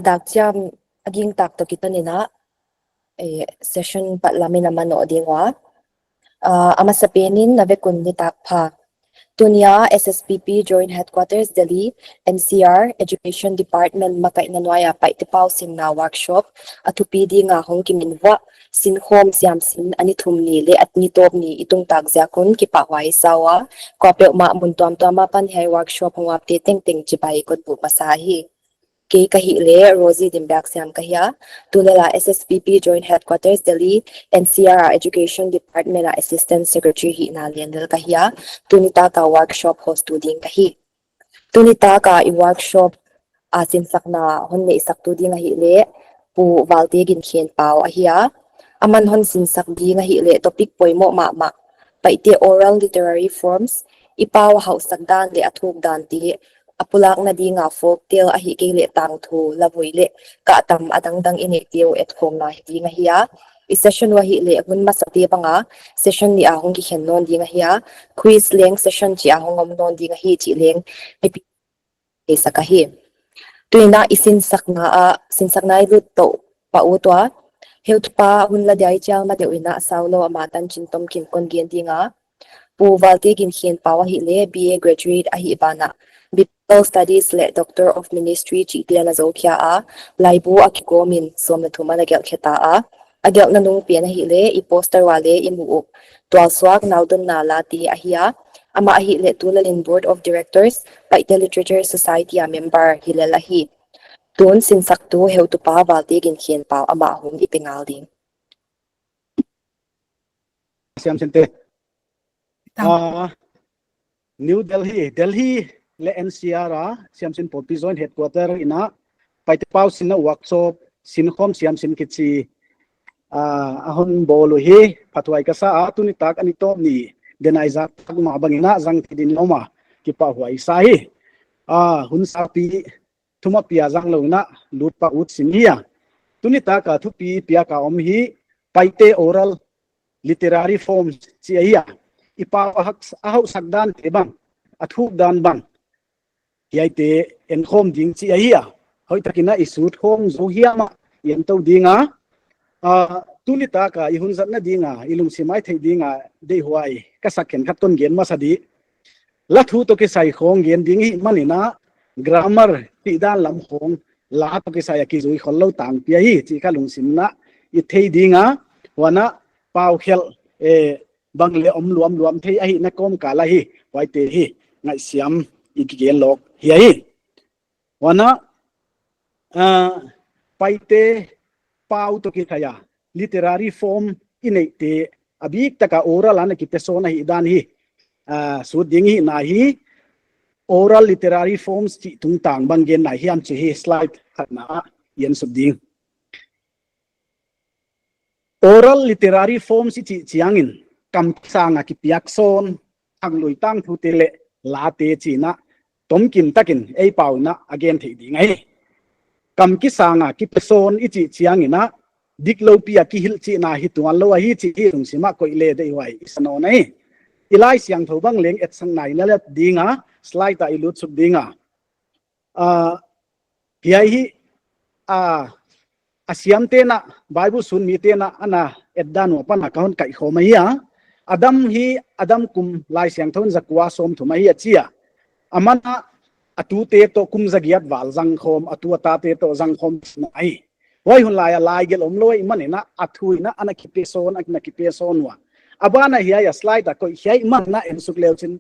dak jam aging tak to kita nina session pat lamin naman no dingwa ama sa penin na vekun ni takpa Tunia SSPP Joint Headquarters Delhi NCR Education Department makai nanwaya paitipau sin na workshop atupidi nga hong kiminwa sin home siam sin ani thumni le at ni top ni itung tagzia kun ki pawai sawa kope ma muntom to ma pan hai workshop hong apte teng teng chipai kot bu masahi ke kahile Rosie Dimbak siam kahya tunela SSPP Joint Headquarters Delhi NCR Education Department Assistant Secretary hi na lendel kahya tunita ka workshop host tu ding kahi tunita ka I workshop asin sakna honne isak tu ding hi le pu walte gin khen pau ahia aman hon sin sak ding hi le topic poimo ma paite oral literary forms ipaw haus sakdan le athuk dan ti apulak na di nga folk tale ahi ke le tang thu lavoi le ka tam adang dang ine tio et khom na hi nga hiya I session wa hi le gun masati panga session ni ahong ki hen non di nga hiya quiz leng session chi ahong om non di nga hi chi leng e sakahi tuina isin sakna a sin sakna lut to pa utwa health pa hunla dai chal ma deuina saulo amatan chintom kin kon gen di nga pu walte gin hen pawa hi le BA graduate ahi bana Biblical Studies le Doctor of Ministry chi tiana zokia a laibu akikomin somna thuma na gel kheta a agel na nung pian hi le I poster wale imu twal swak naudon na la ti ahia ama ahi le tulalin Board of Directors Paite Literature Society a member hilalahi tun sin saktu heutu pa walte gin hen pa ama hung ipingal ding siam sente New Delhi le NCR siam sin Popi Joint Headquarter ina paitipau sin na workshop sin khom siam sin kichi ahon bolu hi patwai ka sa atuni tak ani to ni denai zak tak ma bangina jang tidin loma ki pa huai sa hi hun sa pi thuma pia jang lo na lut pa ut sin hiya tuni ta ka thu pi pia ka om hi paite oral literary forms chi hiya ipa ahau sakdan te bang athuk dan bang yaite en khom ding chi hiya hoi takina isut khom zo hiya ma yen to dinga tunita ka ihun zatna dinga ilung simai thei dinga de huai ka sakhen khaton gen ma sadi lathu to ke sai khong gen ding hi manina grammar ti dan lam khong la to ke sai ki zui khol lo tang pia hi chi ka lung simna I thei dinga wana pau khel bangle om luam thei a hi na kom kala hi waite hi ngai siam ikigel lok hi wana paite pau to ki khaya literary form inete abik taka oral ana ki persona hi dan hi su ding hi na hi oral literary forms chi tung tang bangen na hiam chi hi slide khatna yen su ding oral literary forms chi chiangin kam sanga ki piak son ang lui tang thu tele la te china tomkin takin ei pauna again thei ding ai kam ki sanga ki person ichi chiangina diklo pia ki hil chi na hi tuan lo hi chi hi rung sima ko ile dei wai isano nei ilai siang thobang leng et sang nai na let dinga slide ta ilut sub dinga hiai hi asiam te na bible sun mi te na ana eddan wa pan account kai khomaiya adam kum lai siang thon zakwa som thumai achia amana atu te to kum zagiat wal jang khom atu ta te to jang khom ai wai hun lai gel om loi manina athuina ana ki person akna ki person wa abana hiya slide ko hiai man na en sukleuchin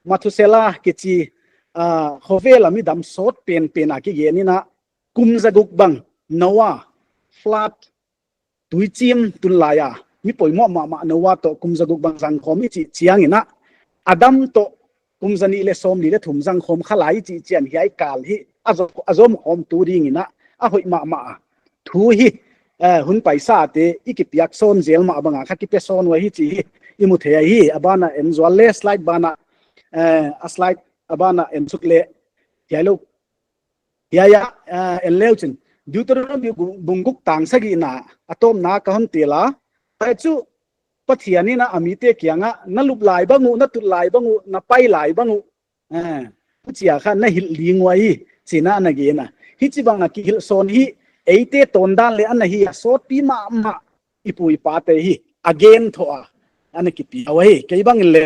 mathusela kichi hovel ami dam sot pen aki genina kum zaguk bang nowa flat tuichim tunlaya mi poimo ma nowa to kum zaguk bang jang khom chi chiangina adam to kumzani le som li le thum jang khom khalai chi chian hiai kal hi azom khom tu ringina a hoi ma thu hi hun paisa te ikipiak son zel ma banga kha ki pe son wa hi chi imu the hi abana en zwale slide bana a slide abana en sukle yalo ya en leuchin deuteronomy bunguk tang sagi na atom na ka hon tela ta chu pathiani na amite kyanga na lup lai bangu na tu lai bangu na pai lai bangu chia kha na hil lingwai china na ge na hi chi bang na ki hil son hi eite tondan le an hi sot pi ma ipui pa te hi again thoa an ki pi awai ke bang le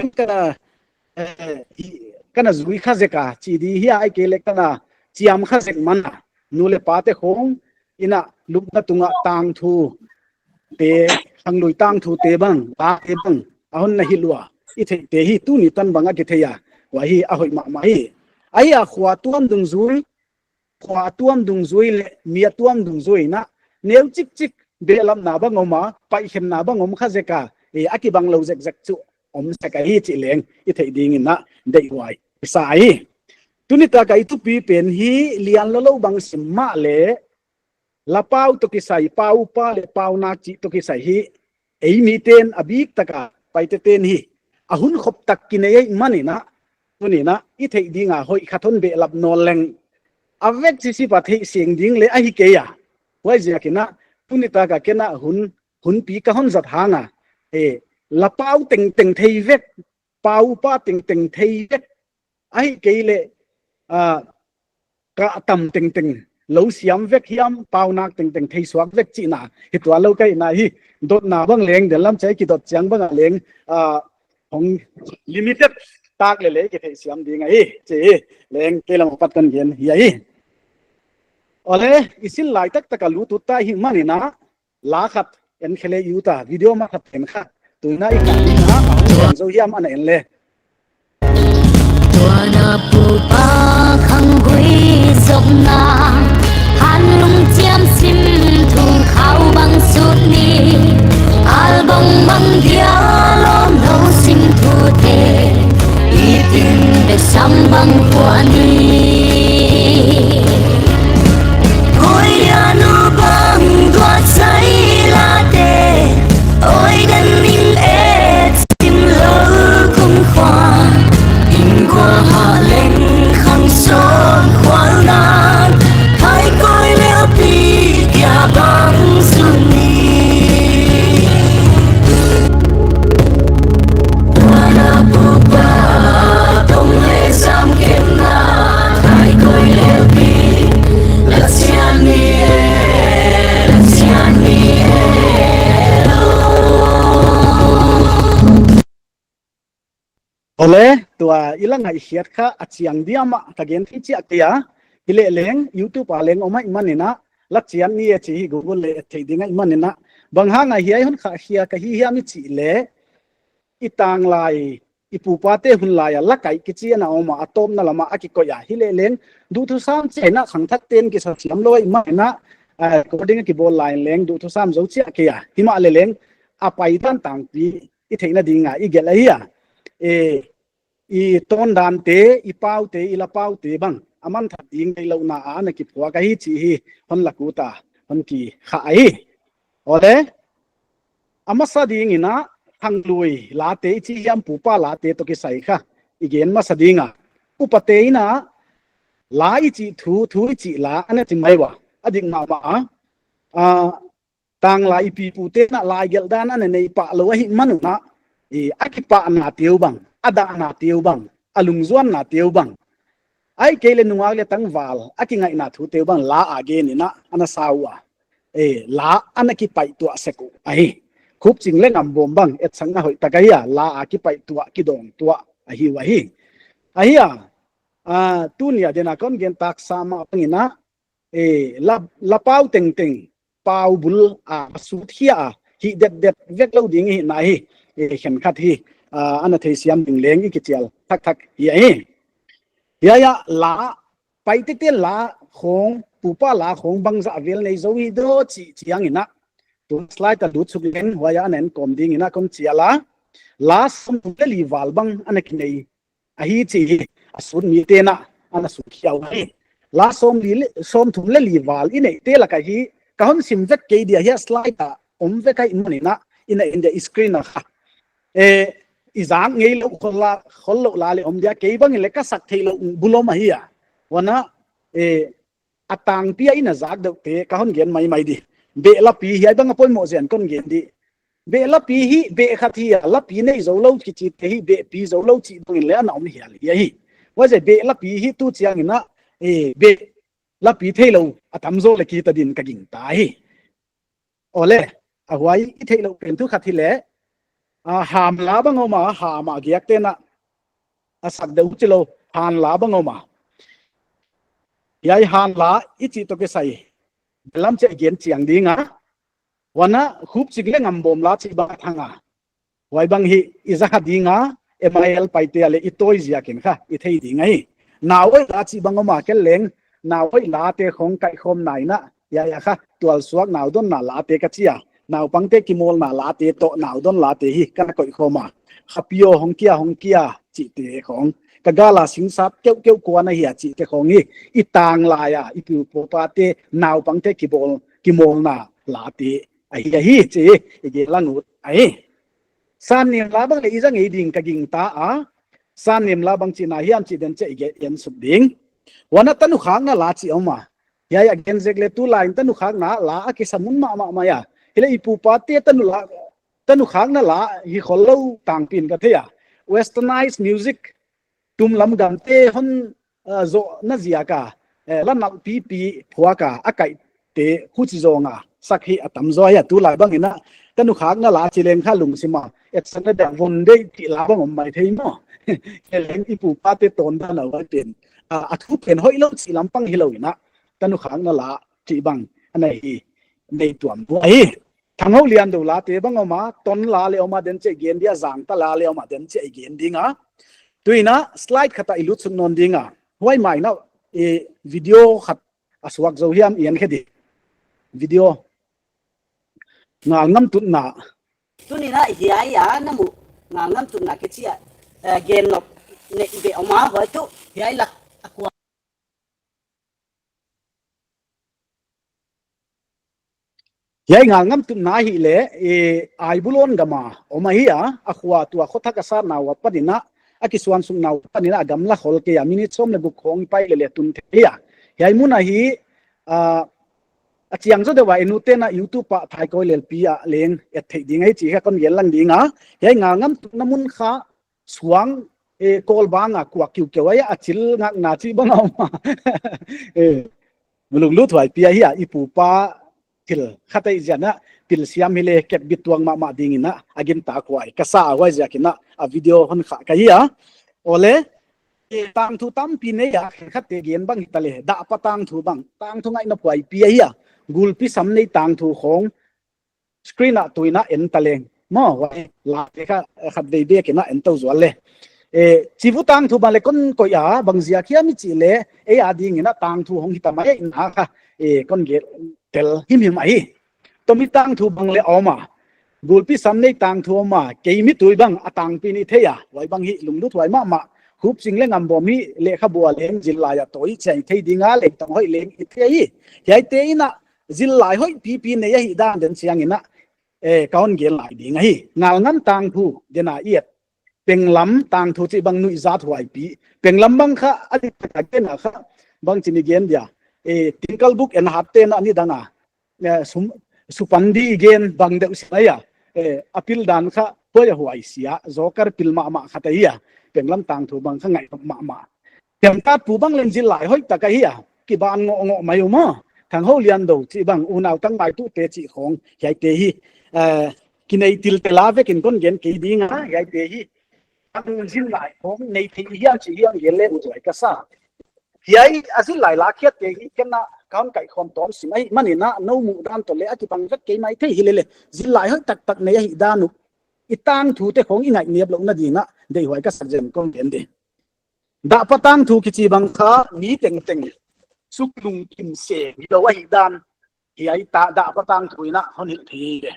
kana zui kha zeka chi di hi ai ke le kana chiam kha zek mana nu le pa te khong ina lup na tunga tang thu te hang lui tang thu te bang ba te bang ahon na hilwa i the te hi tu ni tan banga ke theya wa hi a hoi ma hi ai a khwa tuam dung zui khwa tuam dung zui le mia tuam dung zui na neu chik chik belam na ba ngoma pai hem na ba ngom kha zeka e aki bang lo zek zek chu om sa ka hi chi leng i thei ding in na dei wai sai tunita ka itu pi pen hi lian lo bang simma le lapau to ki sai pau pa le pau na chi to ki sai hi ei mi ten abik taka pai te ten hi ahun khop tak ki nei mani na tuni na i thei dinga hoi khathon be lap no leng avek chi si pa thei sing ding le a hi ke ya wai je kina tunita ka kena hun pi ka hon zat hanga e lapau teng teng thei vek pau pa teng teng thei vek ai ke le ka tam teng teng lo siam vek hiam pau nak teng teng thei suak vek chi na hi to lo kai na hi dot na bang leng de lam chai ki dot chang bang leng hong limited tak le ki thei siam ding ai che leng ke lam pat kan gen hi ai ole isil lai tak taka lu tu ta hi mani na la khat en khele yu ta video ma khat en kha tu na I ka ni na hong zo hiam an en le na pu pa khang gui sop na han lung chiam sim thung khao bang sut ni al bong bang dia lo no sim thu te I tin be sam bang kwa ni oi ya no bang dua sai la te oi dan ning et sim lo kum kwa qua hạ lên khăn son khoan nan hai coi leo pi kia băng xuân ni na pu pa tông lệ sam kem na hai coi leo pi la xian ni ole tua ilang hai hiat kha achiang diama tagen thi chi atia ile leng youtube a leng omai manina la chian ni chi google le thei dinga manina bang ha nga hiai hun kha hia ka hi mi chi le itang lai ipu pate hun lai la kai ki chi na oma atom na lama aki ko ya hile leng du thu sam che na khang thak ten ki sa siam loi manina coding ki bol line leng du thu sam zo chi akia hima le leng a pai tan tang pi I theina dinga I gel ai ya I ton dan te I pau te I la pau te bang aman that ding dei lo na na ki phwa ka hi chi hi hon la ku ta hon ki kha ai ole amasa ding ina thang lui la te chi yam pu pa la te to ki sai kha igen ma sadinga upate ina la I chi thu I chi la ana chi mai wa ading ma ma tang la I pi pu te na la gel dan ana nei pa lo hi manu na akipa na tiu bang ada na tiu bang alung zuan na tiu bang ai kele nuwa le tang wal akingai na thu tiu bang la again ina ana sawa la ana ki pai tu seku ai khup ching le ngam bom bang et sanga hoi takaya la ki pai tu ki dong tu a hi wa hi ahia tunia dena kon gen tak sama pangina la pau teng teng pau bul su thia hi det vek lo ding hi na hi khen khat hi ana thei siam ding leng ki chial thak ya la pai te la khong pupa la khong bang za vel nei zo hi do chi chiang ina tu slide ta du chuk len hoya nen kom ding ina kom chiala la som le li wal bang ana ki nei a hi chi asun mi te na ana su khiaw hi la som thum le li wal i nei te la ka hi ka hon sim vek ke dia hi slide ta om ve kai manina ina in the screen na izang ngei lo khol la le om dia ke bang le ka sak thei lo bulom hi ya wana atang pia ina zak de te ka hon gen mai di be la pi hi bang apoi mo zen kon gen di be la pi hi be khathi la pi nei zo lo ki chi te hi be pi zo lo chi bang le na om hi ya hi wa je be la pi hi tu chiang ina be la pi thei lo atam zo le ki ta din ka ging ta hi ole a huai I thei lo pen tu khat hi le ham la bangoma ha ma giak te na asak de uchilo han la bangoma yai han la ichi to ke sai lam che gen chiang dinga wana khup chigle ngam bom la chi ba thanga wai bang hi iza dinga mil paite ale itoi zia ken kha I thei dinga hi nawai la chi bangoma ke leng nawai la te khong kai khom nai na ya kha tual suak naw don na la te ka chia naw pangte kimol na la te to naw don la te hi kana koi khoma khapio hong kia chi te khong kagala singsap keu keu ko na hi chi te khong hi itang la ya ipu popa te naw pangte kimol na la te ai hi chi ge langut ai san nim la bang le izang ei ding ka ging ta a san nim la bang chi na hiam chi den che ge yen sub ding wana tanu khang na la chi oma ya ya gen zek le tu line tanu khang na la a ki samun ma ya ile ipu pa te tanu khang na la hi kholo tang pin ka the ya westernized music tum lam gam te hon zo na zia ka la na pi phwa ka akai te hu chi zonga sakhi atam zo ya tu la bang ina tanu khang na la chi leng kha lung sima et san da von de ti la bang om mai thei mo ke leng ipu pa te ton da na wa ten a thu pen hoi lo chi lam pang hi lo ina tanu khang na la chi bang anai hi nei tuam bu ai thangau lian do la te bang oma ton la le oma den che gen dia zang ta la le oma den che gen dinga tuina slide khata ilu chung non dinga huai mai na video khat aswak zo hiam ian khedi video ngal ngam tut na tuni na hiya ya na mu ngal ngam tut na ke chia gen lok ne be oma hoi tu hiya la akwa yai ngal ngam tut na hi le ai bulon gama oma hi a akhwa tu a khotha ka sar na wa padina akiswan sung na padina agam la khol ke ya minute som le bu khong pai le tun the ya yai muna hi chiang zo de wa enu te na youtube pa thai ko lel pi a leng et thei ding ai chi kha kon yel lang dinga yai nga ngam tu na mun kha suang kol banga kwa kyu ke wa ya achil ngak na chi bang ma mulung lu thwai pi hi a ipu pa til khatai jana pil siam hile ket bituang ma ding ina agin ta kwai kasa wa ja kina a video hon kha ka hi a ole tang thu tam pi ne ya khat te gen bang tale da pa tang thu ngai na kwai pi hi a gul pi sam nei tang thu khong screen a tuina en taleng mo wa la te kha khat dei de ke na en to zo le chivu tang thu ba le kon ko ya bang zia khia mi chi le a ding ina tang thu hong hi ta mai na kha kon ge tel him ai to mi tang thu bang le oma gul pi sam nei tang thu ma ke mi tui bang atang pi ni the ya wai bang hi lung du thwai ma khup sing le ngam bom hi le kha bua leng jil la ya toi chai thei dinga le tong hoi leng i the hi yai te ina zil lai hoi pi ne ya hi dan den siang ina kaun gel lai ding hi ngal ngam tang thu dena iet penglam tang thu chi bang nui za thuai pi penglam bang kha ali ta ke na kha bang chini gen dia tinkal book en hat te na ni danga supandi gen bang de usaya apil dan kha hoya huai sia zokar pilma ma khata hi penglam tang thu bang kha ngai ma tem ta pu bang len jil lai hoi ta ka hi ki ban ngo mai ma thang ho lian do chi bang unaw tang mai tu te chi khong yai te hi kinai til te la ve kin kon gen ki dinga yai te hi ang jil lai khong nei thi hiam chi hiam yele u joi ka sa yai azil lai la khiat te hi kenna kaun kai khom tom si mai manina no mu dan to le ati pang vek ke mai the hi le zil lai hoi tak nei hi danu itang thu te khong ingai niap lo na dinga dei hoi ka sarjem kon den de da patang thu ki chi bang kha ni teng suk lung kim se ni lo wa hi dan hi ai ta da patang thu ina hon hil thi de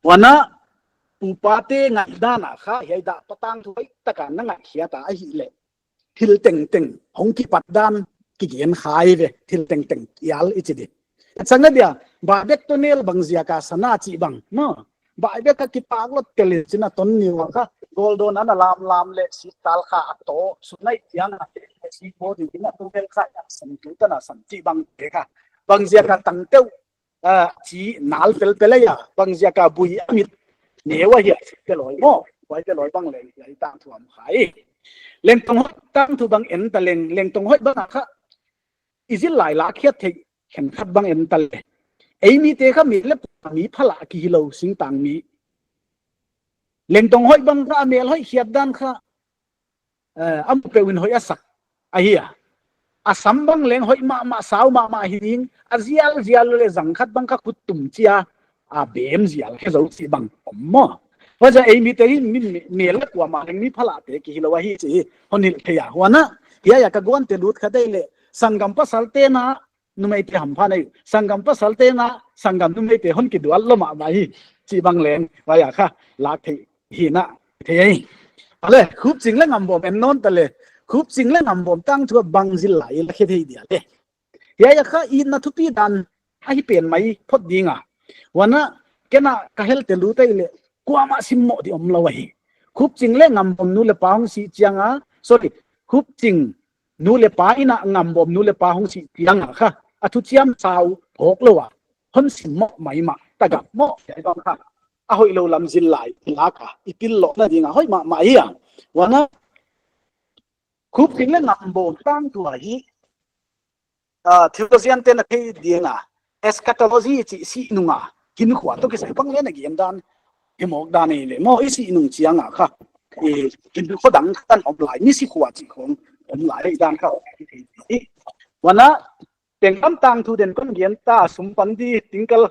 wana upate ngai dana kha hi da patang thu ta ka na ngai khia ta hi le thil teng hong ki pat dan ki gen khai ve thil teng yal ichi de changna dia ba bek to nel bang zia ka sana chi bang no ba bek ka ki pak lo tel china ton ni wa kha goldon ana lam le si tal kha to sunai yang na si bo di na to bel kha sam tu ta na sam chi bang de kha bang zia ka tang teu chi nal pel ya bang zia ka bui amit ne wa hi ke loi mo wai ke loi bang le ai tang thuam khai leng tong tang thu bang en ta leng tong hoi bang kha izil lai la khiat thei khen khat bang en tal ei mi te kha mi le mi phala ki lo sing tang mi leng tong hoi bang ra mel hoi khiat dan kha am pe win hoi asak ahia asam bang leng hoi ma saw ma hing azial zial le zang khat bang kha khut tum chia a bem zial khe zo si bang ommo wa ja ei mi te mi le kwa ma leng mi phala te ki lo hi chi honil theya wana ya ka gon te lut khadai le sangam pa salte na numai te ham pha nei sangam pa salte na sangam numai te hon ki dual lo ma hi chi bang leng wa ya kha la the hi na the ei ale khup jing le ngam bom en non ta le khup jing le ngam bom tang thu bang zil lai la khe thei dia le ya kha in na thu pi dan a hi pen mai phot dinga wana kena ka hel te lu te le kwa ma sim mo di om lo hi khup jing le ngam bom nu le paung si chianga sorry khup jing nu le pa ina ngam bom nu le pa hong si chianga kha athu chiam sau phok lo wa hon sim mo mai ma ta ga mo ya bang kha a hoi lo lam zil lai la ka ipil lo na dinga hoi ma ya wana khup jing le ngam bom tang tu hi theologian te na thei dinga eschatology chi si nunga kin khwa to ke sai pang le na gi dan emok dan nei le mo isi nung chianga kha kin ko dang tan om lai ni si khwa chi khong om lai dan kha wana tengam tang thu den kon gian ta sum pan di tingkal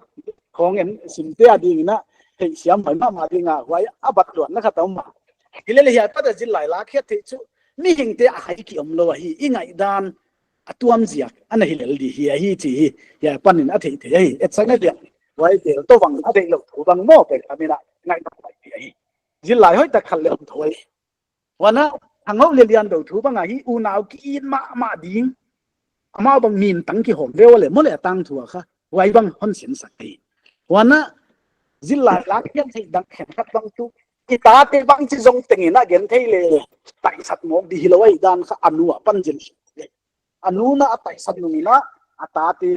khong en sim te ading na hei siam mai ma dinga wai abat lo na kha taw ma ile le ya ta da jil lai la khet the chu mi hing te a hai ki om lo hi ingai dan atuam zia ana hilel di hi chi ya panin a thei thei et sang dia wai te to wang a dei lo thu bang mo pe amina ngai ta pai hi jil lai hoi ta khal le thoi wana angau le lian do thu bang hi u nau ki ma ding ama bang min tang ki hom le mo le tang thu kha wai bang hon sin sak ti wana jil lai lak yan thei dang khen khat bang tu ki ta te bang chi jong teng ina gen thei le tai sat mo di hilawai dan kha anua pan jil anuna atai sat numina atate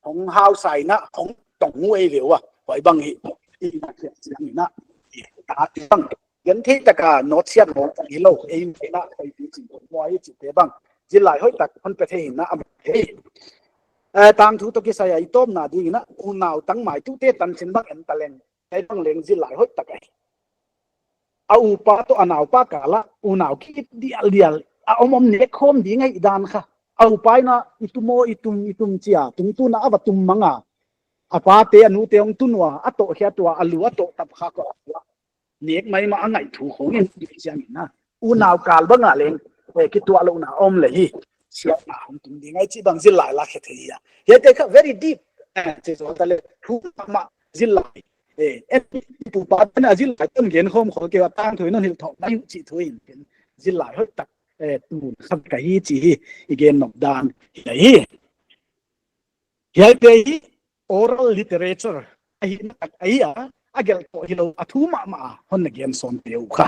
hong hau sai na hong tong wei liu wai bang hi na khia chiang na ta ti bang gen thei ta ka no chiat mo hi lo ei na kai ti chi mo ai chi te bang jil lai hoi tak hon pe thei na am thei tang thu to ki sai ai tom na ding na u nau tang mai tu te tan chin bang en taleng ai bang leng jil lai hoi tak ai a u pa to anau pa ka la u nau ki dial a om ne khom ding ai dan kha au pai na itum chia tung tu na ava tum manga apa te anu te ong tunwa ato khia tua alu ato tap kha ko nek mai ma angai thu khong en di chiang na u naw kal ba nga leng ki tua lo na om le hi sia na hom tum di ngai chi bang zil lai la khe thei ya ye te kha very deep che zo ta le thu ma zil lai en pu pa na zil lai tam gen khom kho ke wa tang thoi no hil thok na yu chi thoi in zil lai hoi tak tu kham ka hi chi again nok dan hi te hi oral literature ai agel to hilo athu ma hon again son teu kha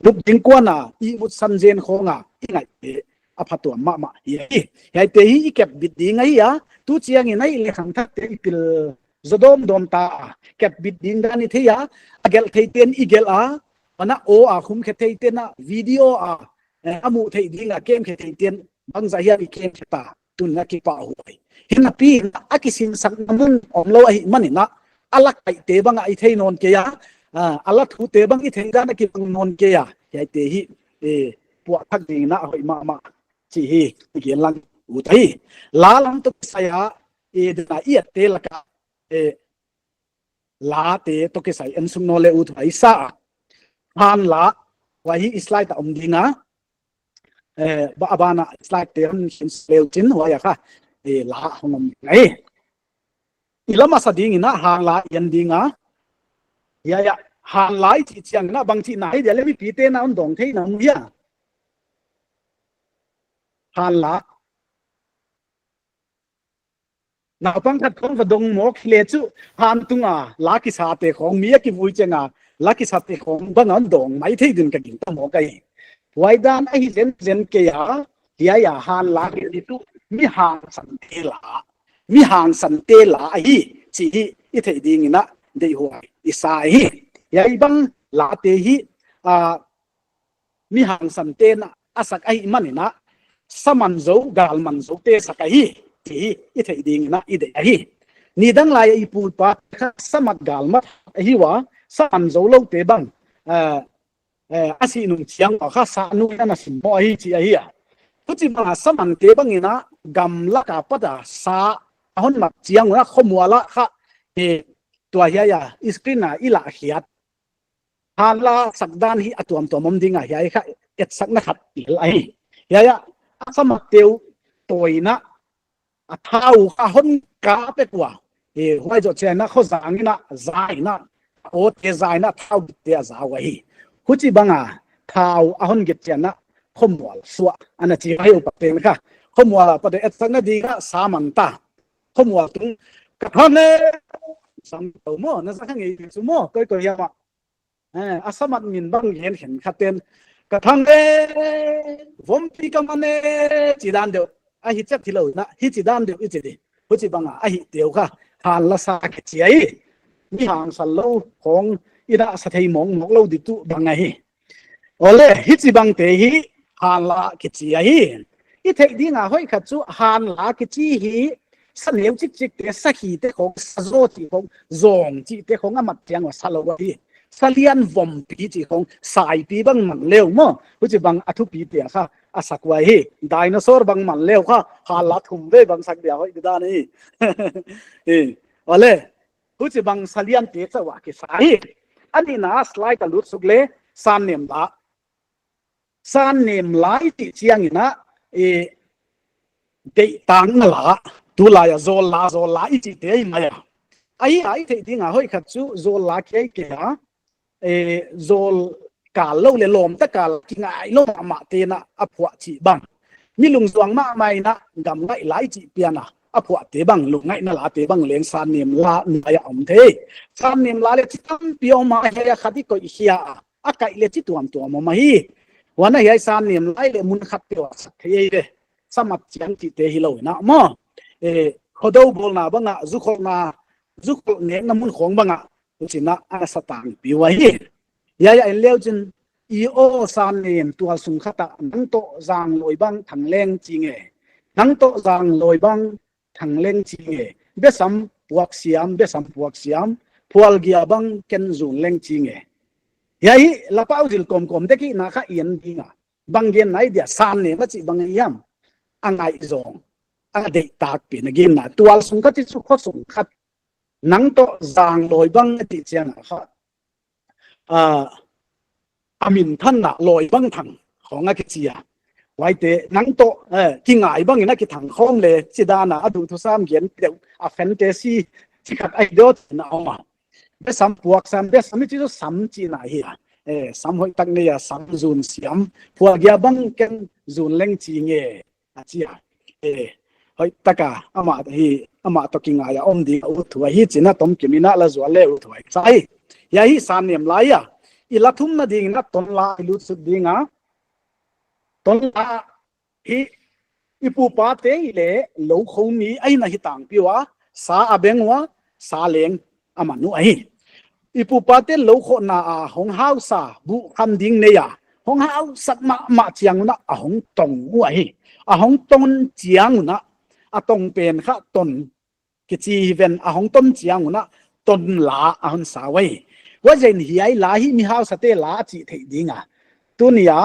luk ding ko na I mut sanjen khonga ingai te aphato ma hi te hi kep bit ding ai ya tu chiang in ai le khang thak te pil zodom dom ta kep bit ding dan ni the ya agel theiten igel ana o khum khe theiten na video amu thei dinga kem khe thei ten bang za hian kem ta tun na ki pa hoi hina pi akisin sak namun om lo ai manina alak ai te bang ai thei non ke ya ala thu te bang I thei da na ki bang non ke ya ya te hi pu thak ding na hoi ma chi hi ki lang u thei la lang to saya da I te la ka la te to ke sai en sum no le u thai sa han la wa hi slide ta om dinga ba abana slide te han hin leu chin wa ya kha la hongom ngai ilama sa ding ina han la yan dinga ya han lai chi chiang na bang chi na ai le mi pi te na on dong thei na mu ya han la na pang khat khong va dong mo khle chu han tunga la ki sa te khong mi ki vui chenga la ki sa te khong bang on dong mai thei din ka ging ta mo kai wai dan ai zen ke ya han la ki tu mi hang san te la hi chi hi I thei ding ina dei huai I sa hi ya bang la te hi mi hang san te na asak ai manina saman zo gal man zo te sakai ti I thei ding na I de hi ni dang lai I pu pa samat gal mat hi wa saman zo lo te bang asi nung chiang kha sa nu na sim mo hi chi hi ya puchi bang saman te bang ina gam la ka pada sa hon mak chiang na khomwala kha e tua hi ya screen na ila hiat hala sakdan hi atuam tomom dinga hi kha et sakna khat il ai ya samak teu toina a thau kha hon ka pe kwa e hoi jo chena kho zangina zaina o te zaina thau te za wa hi huchi banga thau a hon get chena khomwal suwa ana chi hai u pa kha khomwal pa de et sakna dinga samanta khomwal tung ka thone sam to mo na sa ngi su mo koi ya ma asamat min bang yen hen khaten ka thang e vom pi ka mane chi dan de a hi chat thilo na hi chi dan de I chi de hu chi banga a hi teu kha han la sa ke chi ai mi hang sal lo khong ina sa thei mong mok lo di tu banga hi ole hi chi bang te hi han la ke chi ai I thei di nga hoi kha chu han la ke chi hi sa leu chik chik te sa hi te khong sa zo chi khong zong chi te khong amat tiang wa sa lo wa hi salian vom pi chi khong sai pi bang man leu mo hu chi bang athu pi te kha asakwa hi dinosaur bang man leu kha hala thum ve bang sak dia hoi da ni ole hu chi bang salian te chawa ke sai ani na slide alut sugle san nem lai ti chiang ina de tang la tu la ya zo la I chi te ma ya ai te dinga hoi khat chu zo la ke ha zol kal lo le lom ta kal ki ngai lo ma te na apwa chi bang mi lung zuang ma mai na gam ngai lai chi piana apwa te bang lu ngai na la te bang leng san nim la na ya om the san nim la le chi tam pio ma he ya khati ko hia a kai le chi tuam ma hi wana hi san nim lai le mun khat pio sa the de samat chiang chi te hi lo na mo khodo bol na banga zu khol ne na mun khong banga china a satang piwa hi ya leujin I o san nem tua sung khata nang to jang loi bang thang leng chinge nang to jang loi bang thang leng chinge besam puak siam pual gia bang ken zun leng chinge yai lapau jil kom de ki na kha ien dinga bang gen nai dia san ne ma chi bang yam angai zong a de tak pi na gen na tual sung kha chi chu kho sung khat nang to jang loi bang ti chiang kha amin than na loi bang thang khong a ki chia wai te nang to ki ngai bang ina ki thang khom le chi da na adu thu sam gen pe a fantasy chi khat ai dot na ma be sam puak sam be sam chi so sam chi na hi sam hoi tak ne ya sam zun siam puak ya bang ken zun leng chi nge a chia hoi taka ama to ki ngai om di u thu hi china tom kimina la zo le u thu ai sai ya hi san nem la ya ilathum na ding na ton la ilu su dinga ton la hi ipu pa te ile lo khong ni ai na hi tang piwa sa abengwa sa leng amanu ai ipu pa te lo kho na a hong hau sa bu kham ding ne ya hong hau sak ma chiang na a hong tong u ai a hong ton chiang na a tong pen kha ton ki chi ven a hong ton chiang na ton la a hon sa wai wa zen hi ai la hi mi hau sa te la chi thei dinga tunia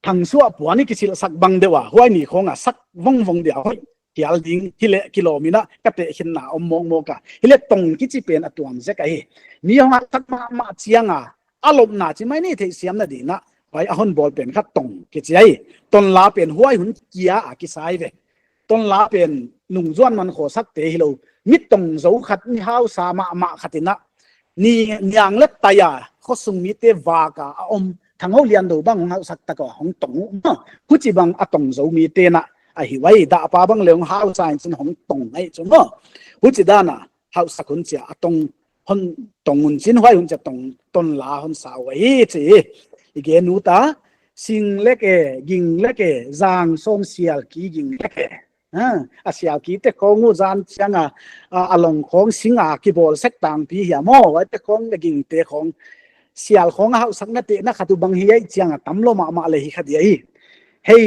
thang suwa puani ki sil sak bang dewa huai ni khonga sak vong dia hoi kial ding hile kilomina ka te hin na mong ka hile tong ki chi pen atuam ze kai mi ha tak ma chianga alop na chi mai ni thei siam na di na bai a hon bol pen kha tong ki chi ai ton la pen huai hun kia a ki sai ve ton la pen nung zuan man kho sak te hilo mit tong zo khat ni hau sa ma khatina ni nyang let ta ya kho sung mi te wa ka om thang ho lian do bang ngau sak ta ko hong tong ma hu chi bang atong zo mi te na a hi wai da pa bang leong hau sa in hong tong ai chu mo hu chi da na hau sa kun cha atong hon tong un chin hwai hun cha tong ton la hon sa wai chi ige nu ta sing le ke ging le ke zang som sial ki ging le ke a sial ki te khong u zan changa along khong singa ki bol sek tang pi ya mo wa te khong le ging te khong sial khong hau sakna te na khatu bang hi ai chiang tamlo ma le hi khadi ai hei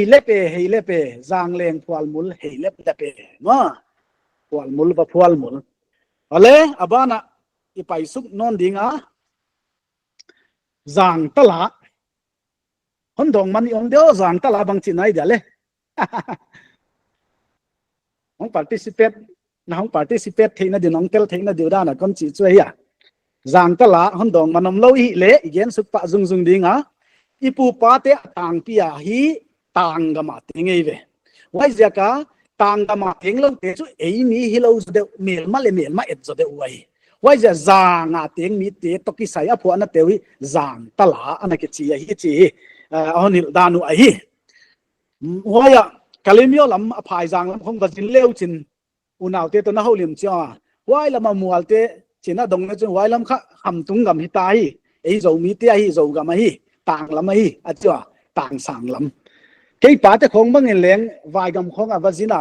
lepe zang leng phwal mul hei lepe ma phwal mul ba phwal mul ale abana ipai suk non dinga zang tala hon dong man yong deo zang tala bang chinai dale hong participate theina din ong tel theina diu da na kon chi chue ya zang tala hon dong manom lo hi le igen suk pa zung dinga ipu pa te tang pia hi tang ga matingei ve wai zaka tang ga ma ting lo te chu ei mi hi lo de mel ma et zo de wai za zang a teng mi te to ki sai a phu ana tewi zang tala ana ke chi hi chi onil danu a hi waya kalimio lam a phai zang lam khong bazin leu chin unaw te to na holim cha wai lam mual te china dong na chu wai lam kha ham tung gam hi ta hi ei zo mi te hi zo ga ma hi tang lam hi a cha tang sang lam ke pa te khong bang en leng vai gam khong a vazina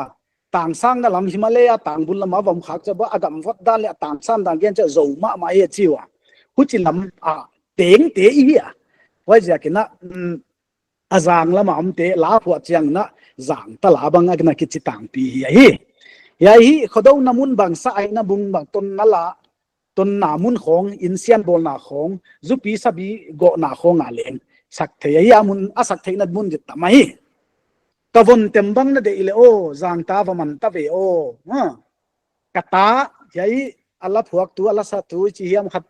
tang sang na lam himalaya tang bul lam avam khak cha ba agam vot dan le tang san dan gen cha zo ma ye chiwa hu chi lam a teng te i hi a wai ja ke na azang lama amte la phu chiang na zang ta la bang agna ki chitang pi hi khodo namun bang sa ai na bung bang ton na la ton na mun khong in sian bol na khong zupi sabi go na khong a leng sak the ya mun asak the na mun jit tamai tavon tembang na de ile o zang ta va man ta ve o kata yai ala phuak tu ala sa tu chi hiam khat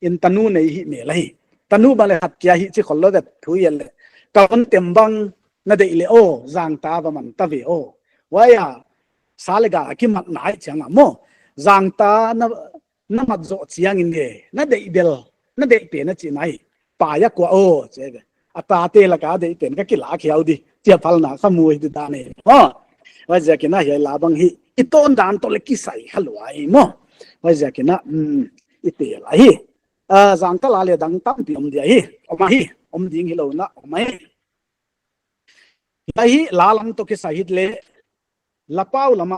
in tanu nei hi me lai tanu ba le khat kya hi chi khol lo da thu yel le tavon tembang na de ile o zang ta va man ta ve o waya salega ki mat nai chang mo zang ta na mat zo chiang in de na de bel na de pe na chi nai pa ya ko o che be ata te la ka de pen ka ki la khiau di chia phal na khamui di ta ne wa ja ke na hi la bang hi iton dan to le ki sai halwai mo wa ja ke na ite la hi zang ta la le dang tam pi om dia hi oma hi om ding hi lo na omai hi la lam to ke sahid le lapau lama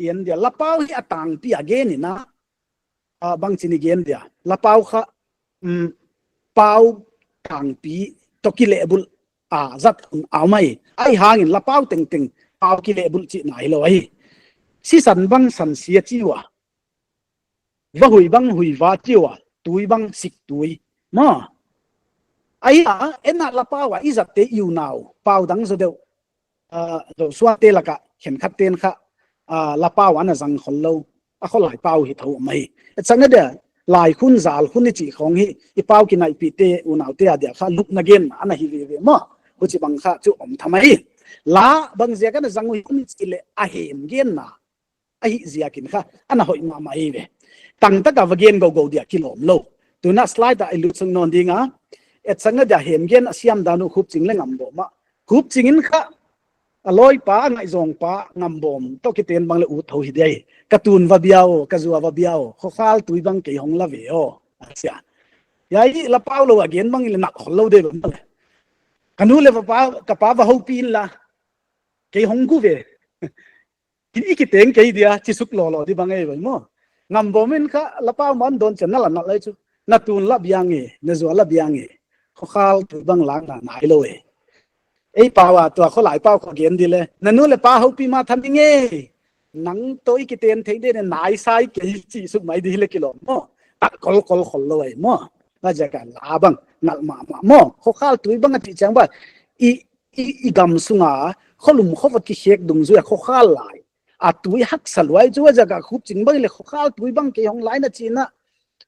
yen dia lapau hi atang pi again ni na bang chini gen dia lapau kha pau tang pi to ki lebul zat amai ai hangin lapau teng teng pau ki lebul chi nai lo ai si san bang san sia chiwa va hui bang hui va chiwa tui bang sik tui ma ai ena lapau wa izat te yu nau pau dang zo de do swa te laka khen khat ten kha lapau ana zang khol a khol lai pau hi tho mai changa de lai khun zal khun ni chi khong hi I pau ki nai pi te unaw te adia kha lup na gen ana hi ve ma hu chi bang kha chu om thamai la bang zia kana zangui kum chi le a hem gen na a hi zia kin kha ana hoi ma mai ve tang ta ka vagen go dia kilom lo tu na slide da ilu chung non dinga et changa da hem gen asiam danu khup ching le ngam bo ma khup chingin kha aloi pa ngai zong pa ngam bom to ki ten bang le u tho hi dei katun va biao kazua va biao kho khal tui bang ke hong la ve o asia yai la pau lo again bang le nak hol lo de bang kanu le pa ka pa va ho pin la ke hong gu ve kin iki teng ke dia chi suk lo di bang ei mo ngam bomin kha la pau man don chen na la na lai chu na tun la biang e na zo la biang e kho khal tu bang lang na nai lo e ei pawa to kho lai pau kho gen di le nanu le pa ho pi ma tham nge nang toi ki ten thei de nai sai ke chi suk mai di le kilo mo tak kol khol lo ai mo na ja ka la bang nal ma mo kho khal tu bang ti chang ba i gam sunga kholum khowat ki hek dung zu kho khal lai a tui hak salwai chu ja ka khup ching bang le kho khal tui bang ke hong lai na chi na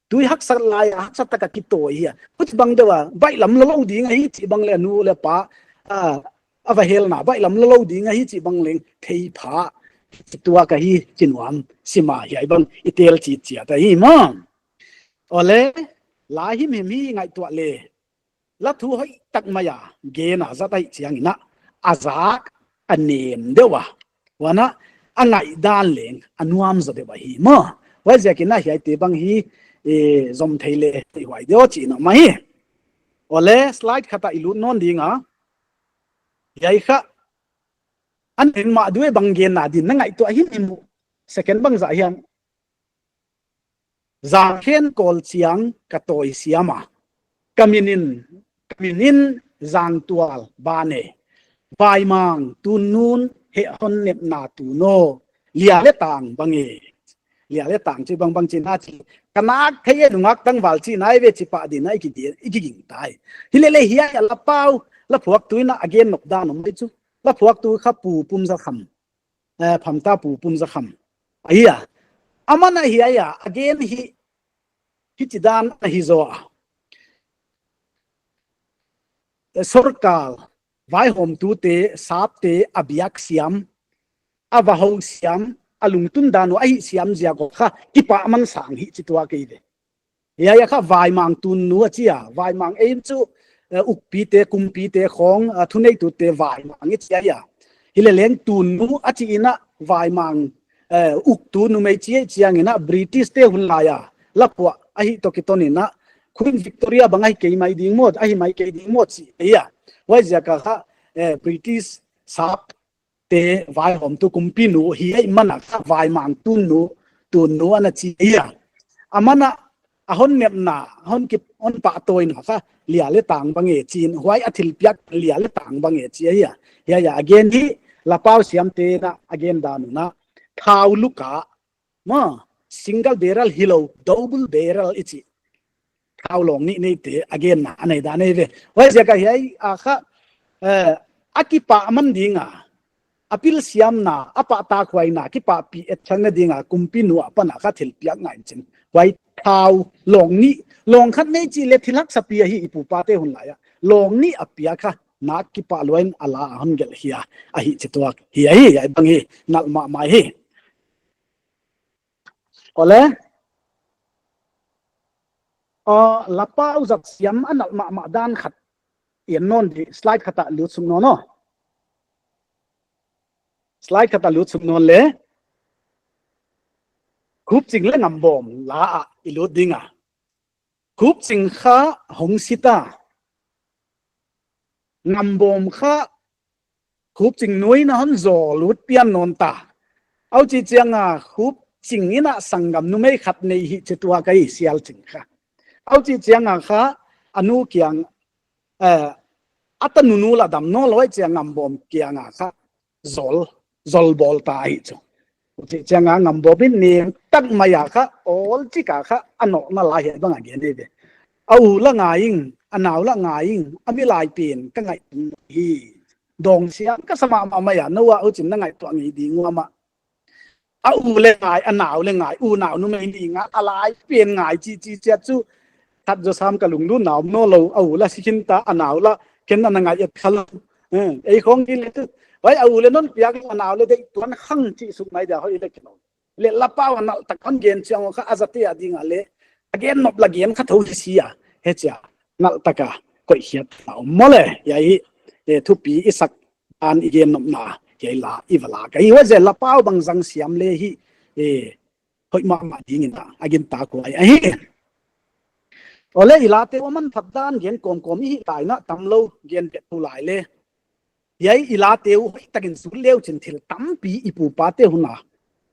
tui hak sal lai hak sat ka ki to hi put bang dewa bai lam lo di ngai chi bang le nu le pa ava hel na bai lam lo di ngai chi bang leng thei pha tua ka hi chinwan sima hi bang itel chi chia ta hi ma ole la hi me mi ngai to le la thu hoi tak maya ge na za tai chiang ina azak anem dewa wana angai dan leng anuam za de ba hi ma wa ja ki na hi te bang hi zom theile te wai deo chi na mai ole slide khata ilu non dinga yai kha an in ma duwe banggen na din na ngai to hin imu second bang za hian za khen kol chiang ka toi siama kaminin zang tual bane vai mang tunun he hon nep na tu no lia le tang bangi lia le tang chi bang chi na chi kanak theye nungak tang wal chi nai ve chi pa di nai ki di ging tai hilele hiya ya la pau la phuak tuina again nok da nom chu la phuak tu kha pu pum za kham pham ta pu pum za kham aya amana hiya ya again hi chi dan hi zo sorkal vai hom tu te sap te abiak siam avaho siam alung tun danu ai siam zia ko kha kipa man sang hi chitwa ke de ya ya kha vai mang tun nu achia vai mang em chu uk pi te kum pi te khong thunei tu te vai mang hi chia ya hile leng tun nu achi ina vai mang uk tu nu mai chi chiang ina british te hun la ya lapwa ahi to kitoni na Queen Victoria bangai ke mai ding mod ahi mai ke ding mod si ya wai ja ka kha british sap te vai hom tu kumpi nu hi ai mana kha vai mang tun nu ana chi ya amana ahon nep na hon ki on pa toin kha lia le tang bange chin huai athil piak lia le tang bange chi ya again hi la pau siam te na again da nu na thau luka ma single barrel hilo double barrel ichi thau long ni nei te again na anai da nei ve wai ja ka hi a kha akipa man dinga apil siam na apa ta khwai na ki pa pi et chang na dinga kumpi nu apa na kha thil piak ngai chin wai thau long ni long khat nei chi le thilak sapia hi ipu pa te hun la ya long ni apia kha na ki pa loin ala han gel hiya a hi chitwa hi ai bang hi nal ma mai hi ole lapa uzak siam anal ma dan khat yen non di slide khata lu sum no slide khata lu sum non le khup ching le ngam bom la a ilu dinga khup ching kha hong sita ngam bom kha khup ching noi na hon zo lut pian non ta au chi chianga khup ching ina sangam nu mai khat nei hi chitwa kai sial ching kha au chi chianga kha anu kyang atanunu la dam no loi chiang ngam bom kyanga kha zol bol ta hi chu chi chianga ngam bobin ni tak maya kha ol chi ka kha ano na la he bang again de au la ngaing anaw la ngaing ami lai pin ka ngai hi dong sia ka sama ma maya no wa u chin na ngai to ngi di ngwa au le ngai anaw le ngai u naw nu mai ni nga alai pin ngai chi che chu thật cho sam cả lùng luôn nào nó lâu ẩu là xin ta anh nào là cái nào ngài ít khăn ấy không đi lên vậy ẩu lên nó việc anh nào lên đấy tuan khăng chỉ sụp này đã hơi đấy cái nào lên là bao anh nào tắc con gen chiang khá azati à đi ngài lên again nộp là gen khá thấu gì à hết chưa nào tắc cả coi hiệp nào mò lệ vậy để thu phí ít sắc an again nộp na vậy là ít là cái vậy giờ là bao bằng răng xiêm lệ hi hơi mà đi nghe ta again ta coi ấy ole ilate oman phadan gen kom hi tai na tamlo gen pe tu lai le yai ilate u takin sul leu chin thil tampi ipu pate huna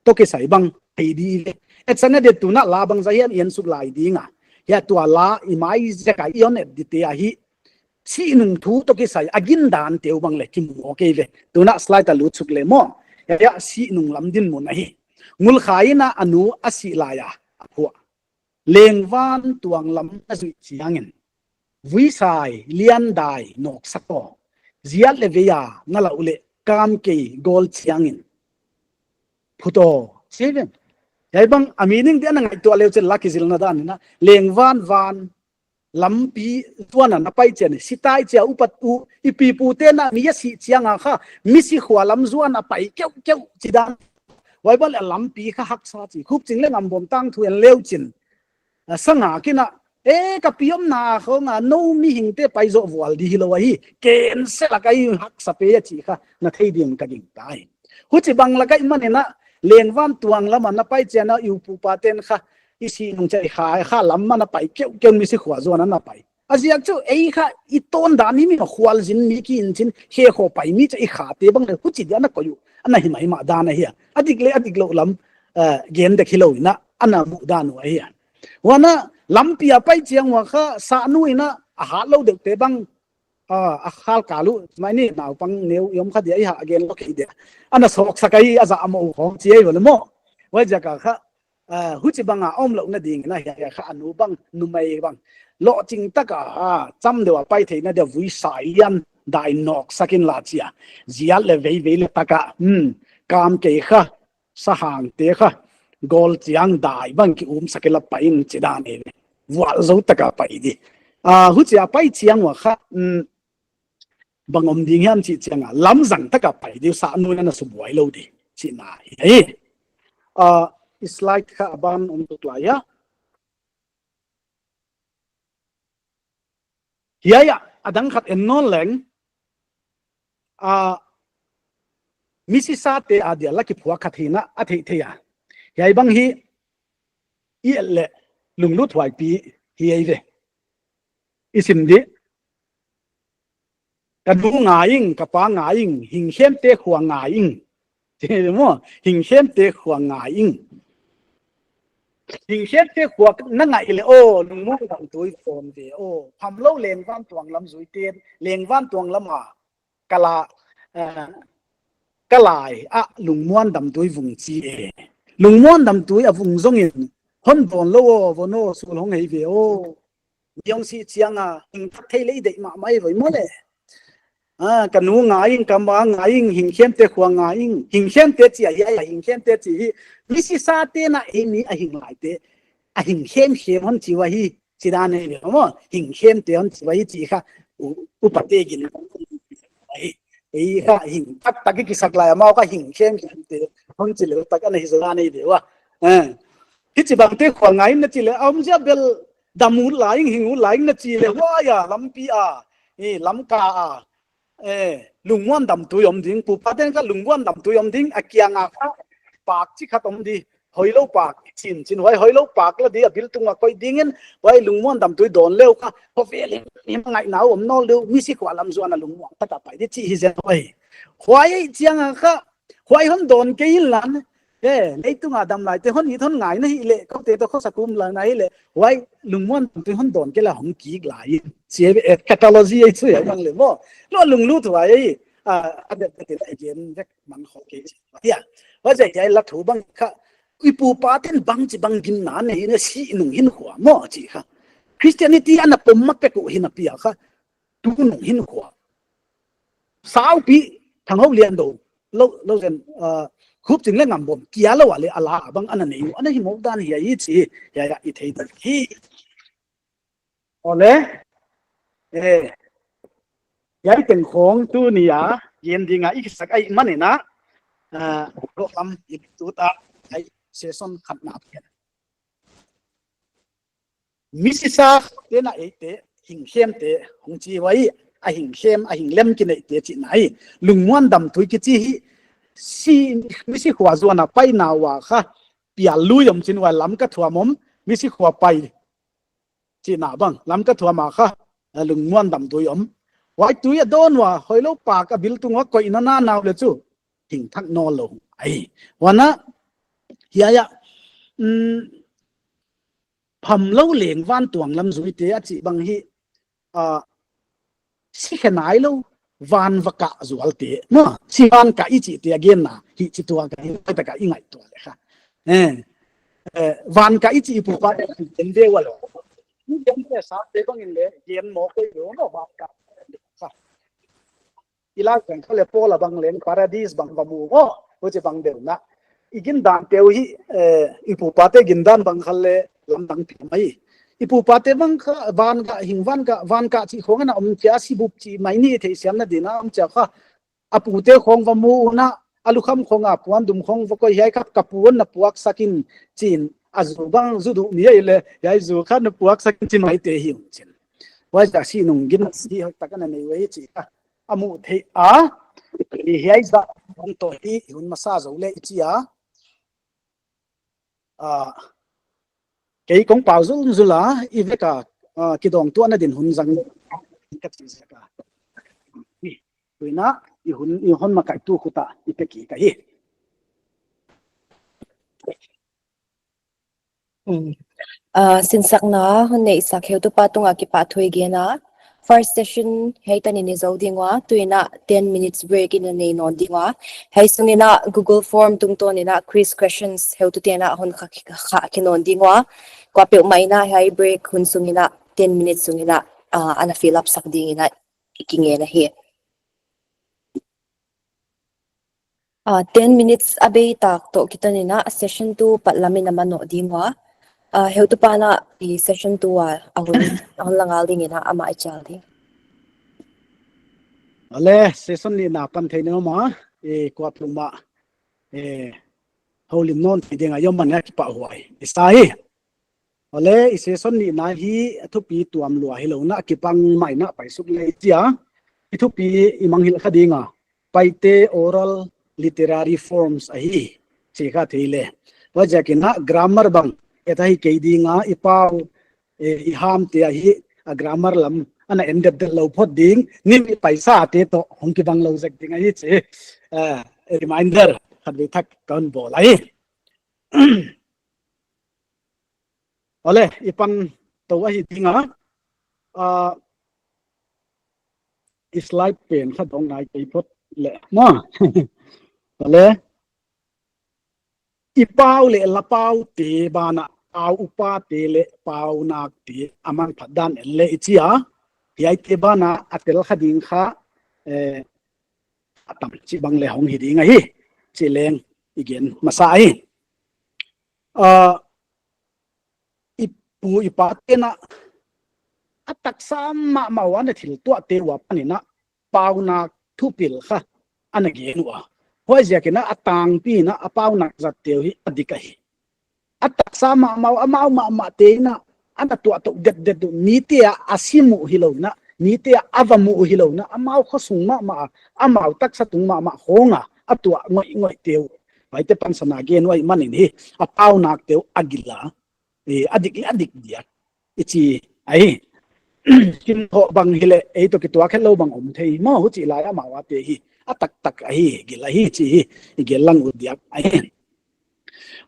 to ke sai bang ai di le etsana de tu na la bang zahian yen su lai dinga ya tu ala imai ze kai ion et di te a hi chi nung thu to ke sai agin dan teu bang le kim o ke ve tu na slide ta lu chuk le mo ya si nung lam din mo na hi ngul khaina anu asi la ya apua leng van tuang lam na zui chiangin vui sai lian dai nok sako ziat le veya na la ule kam ke gol chiangin phuto seven yai bang amining de na ngai to le chen lucky zil na dan na leng van lampi tuana na pai chen sitai che upat u ipi pu te na mi si chianga kha mi si khwa lam zuan a pai keu chidan wai bal lampi kha hak sa chi khup ching le ngam bom tang thu en leu chin sanga kina ka piom na khonga no mi hingte pai zo wal di hilowa hi ken se la kai hak sa pe chi kha na thei ding ka ging tai hu chi bang la kai manena len wan tuang lama na pai chena yu pu pa ten kha isi nung chai kha lam ma na pai keu mi si khwa zo na pai azia chu ei kha I ton da ni mi khwal jin mi ki in chin he kho pai mi chai kha te bang le hu chi da na ko yu ana hi mai ma da na hi adik lo lam gen de khilo na ana mu da no hi wana lampia pai chiang wa kha sa nuina a ha lo de te bang a khal kalu mai ni naw pang neu yom kha dia ha again lo ki dia ana sok sakai aza amo hong chi ai mo wa ja ka kha hu chi banga om lo na ding na ya kha anu bang nu mai bang lo ching taka cham de wa pai the na de vui sai yan dai nok sakin la chia zia le ve le taka kam ke kha sa hang te kha gol chiang dai bang ki sakela pain chi da ne wal zo taka pai di hu chi a pai chiang wa kha bangom ding hiam chi chiang lam zang taka pai di sa nu na su buai lo di chi na hi slide kha ban tu tla ya hiya adang khat en non leng misisa te adia laki phua khathina athei theya yai bang hi i le lunglu thwai pi hi ai ve isim di kanu ngaing kapa ngaing hing hem te khuwa ngaing te mo hing hem te khuwa ngaing hing hem te khuwa na ngai le o lungmu dam tui form de o pham lo leng wan tuang lam zui ten leng wan tuang lama kala kalai a lungmuan dam tui vung chi e lungmuan dam tui a vung zong in hon bon lo vono sul hong hei ve o yong si chianga ing thei le de ma mai voi mo le kanu ngaing kamba ngaing hing khem te khuwa ngaing hing khem te chi ya hing khem te chi mi si sa te na e mi a hing lai te a hing khem hon chi wa hi chi da ne ve mo hing khem te hon chi wa hi chi kha u pa te gin ai kha hing tak ki sakla ma ka hing khem te hon chi le tak an hi zo na ne de wa hi chi bang te khuwa ngaing na chi le om ja bel damu laing hingu laing na chi le wa ya lampi a lam ka a lungwan dam tu yom ding pu paten ka lungwan dam tu yom ding akianga kha pak chi khatom di hoilo pak chin hoilo pak la di abil tunga koi dingen wai lungwan dam tu don leu ka ho vele ni ngai nau om no leu mi si kwa lam zuana lungwan ta pai di chi hi zen oi hwai chianga kha hwai hon don ke in lan lấy tung adam lại thế hôn gì thôn ngài nó hi lệ có thể tôi có sạc cung là này lệ vậy lùng muôn tôi hôn đòn cái là không kỹ lại chế catalogy ấy chứ bằng lệ vô nó lùng lút vậy anh đẹp cái này chuyện rất mạnh khó cái gì vậy vậy là thủ bằng cả ipu paten bang chỉ bằng gin nán này nó si nung hin hoa mò chỉ ha Christianity anh pom mắc cái cụ hin apia ha tu nung hin hoa sao bị thằng hậu liền đồ lâu dần khúc chính là ngầm bom kia là wale ala bang anh này anh hi mo dan hi ai chi ya i thei ta hi ole ya ten khong tu ni ya yen dinga ik sak ai mane na ro lam i tu ta ai session khat na misisa te na e te hing khem te hong chi wai a hing khem a hing lem ki nei te chi nai lungwan dam thui ki chi hi si misi khwa zuana pai na wa kha pia lu yom chin wa lam ka thua mom misi khwa pai chi na bang lam ka thua ma kha lungwan dam tu yom wai tu ya don wa hoilo pa ka bil tu ngo ko ina na naw le chu ting thak no lo ai wana hiya ya pham lo leng wan tuang lam zui te a chi bang hi si khanai lo van vaka zual te no si van ka ichi te again na hi chi tua ka hi ta ka ingai to le kha van ka ichi pu pa den de walo ni dem te sa te bang in le yen mo ko yo no ba ka kha ila kan khale pola bang len paradise bang ba mu o o che bang de na igin dan te hi ipu pa te gin dan bang khale lam dang pi mai ipu pate bang kha van ka chi khong na om cha si bup chi mai ni the siam na dina om cha kha apu te khong va mu na alu kham khong a puan dum khong va ko hi kha kapuan na puak sakin chin azu bang zu du ni le yai zu kha na puak sakin chin mai te hi chin wa ta si nung gin si ta kana nei we chi amu the a ni hi za on to hi hun masa zo le chi cái công bảo giúp giúp là iveka cái đồng tuan là đến hun rằng cái gì cả vì nó ihun mà cái tu khuta ipeki cái sin sak na hun nei sak heu tu pa tunga ki pa thoi ge na First session hay tani ni zo dingwa tuina 10 minutes break in nei non dingwa hay sungina Google form tungto nina quiz questions heu tu tena hon kha kinon dingwa kwa pe maina hay break hun sungina 10 minutes sungina ana fill up sak dingina ikinge na hi 10 minutes abe tak to kita nina session 2 patlamin naman no dingwa heu tu pana i session 2 ahun langal dingina ama ichaldi ale session ni na pan thein ma kwa pluma holim non ti denga yom man ki pa huai isai ale session ni na hi thupi tuam lua hi lo na ki pang mai na pai suk le tia thupi imang hil khadinga paite oral literary forms a hi che kha theile wajakina grammar bang eta hi keidinga ipau i ham te hi a grammar lam ana ended the low pot ding ni paisa te to hongki bang lo jak ding ai che reminder khat vi thak kon bol ai ole ipan to wa hi dinga slide pen kha dong nai ke pot le ma ole ipau le la pau te bana au upa te le pau nak te amang phadan le ichia yai te bana atel khading kha atam chi bang le hong hi ding hi chi leng igen masai ipu ipa te na atak sama mawan thil to te wa panina pau nak thupil kha anage nuwa hoi jakina atang pi na apau nak zat te hi adikai atak sama mau amau ma te na ana to to det ni te asimu hilona ni te avamu hilona amau khosung ma amau tak satung ma honga atua ngoi teu vai te pan sana gen wai manin hi apau nak teu agila adik dia ichi ai kin ho bang hile ei to ki to khen lo bang om thei mo hu chi la ma wa te hi atak tak ai gila hi chi gelang udiak ai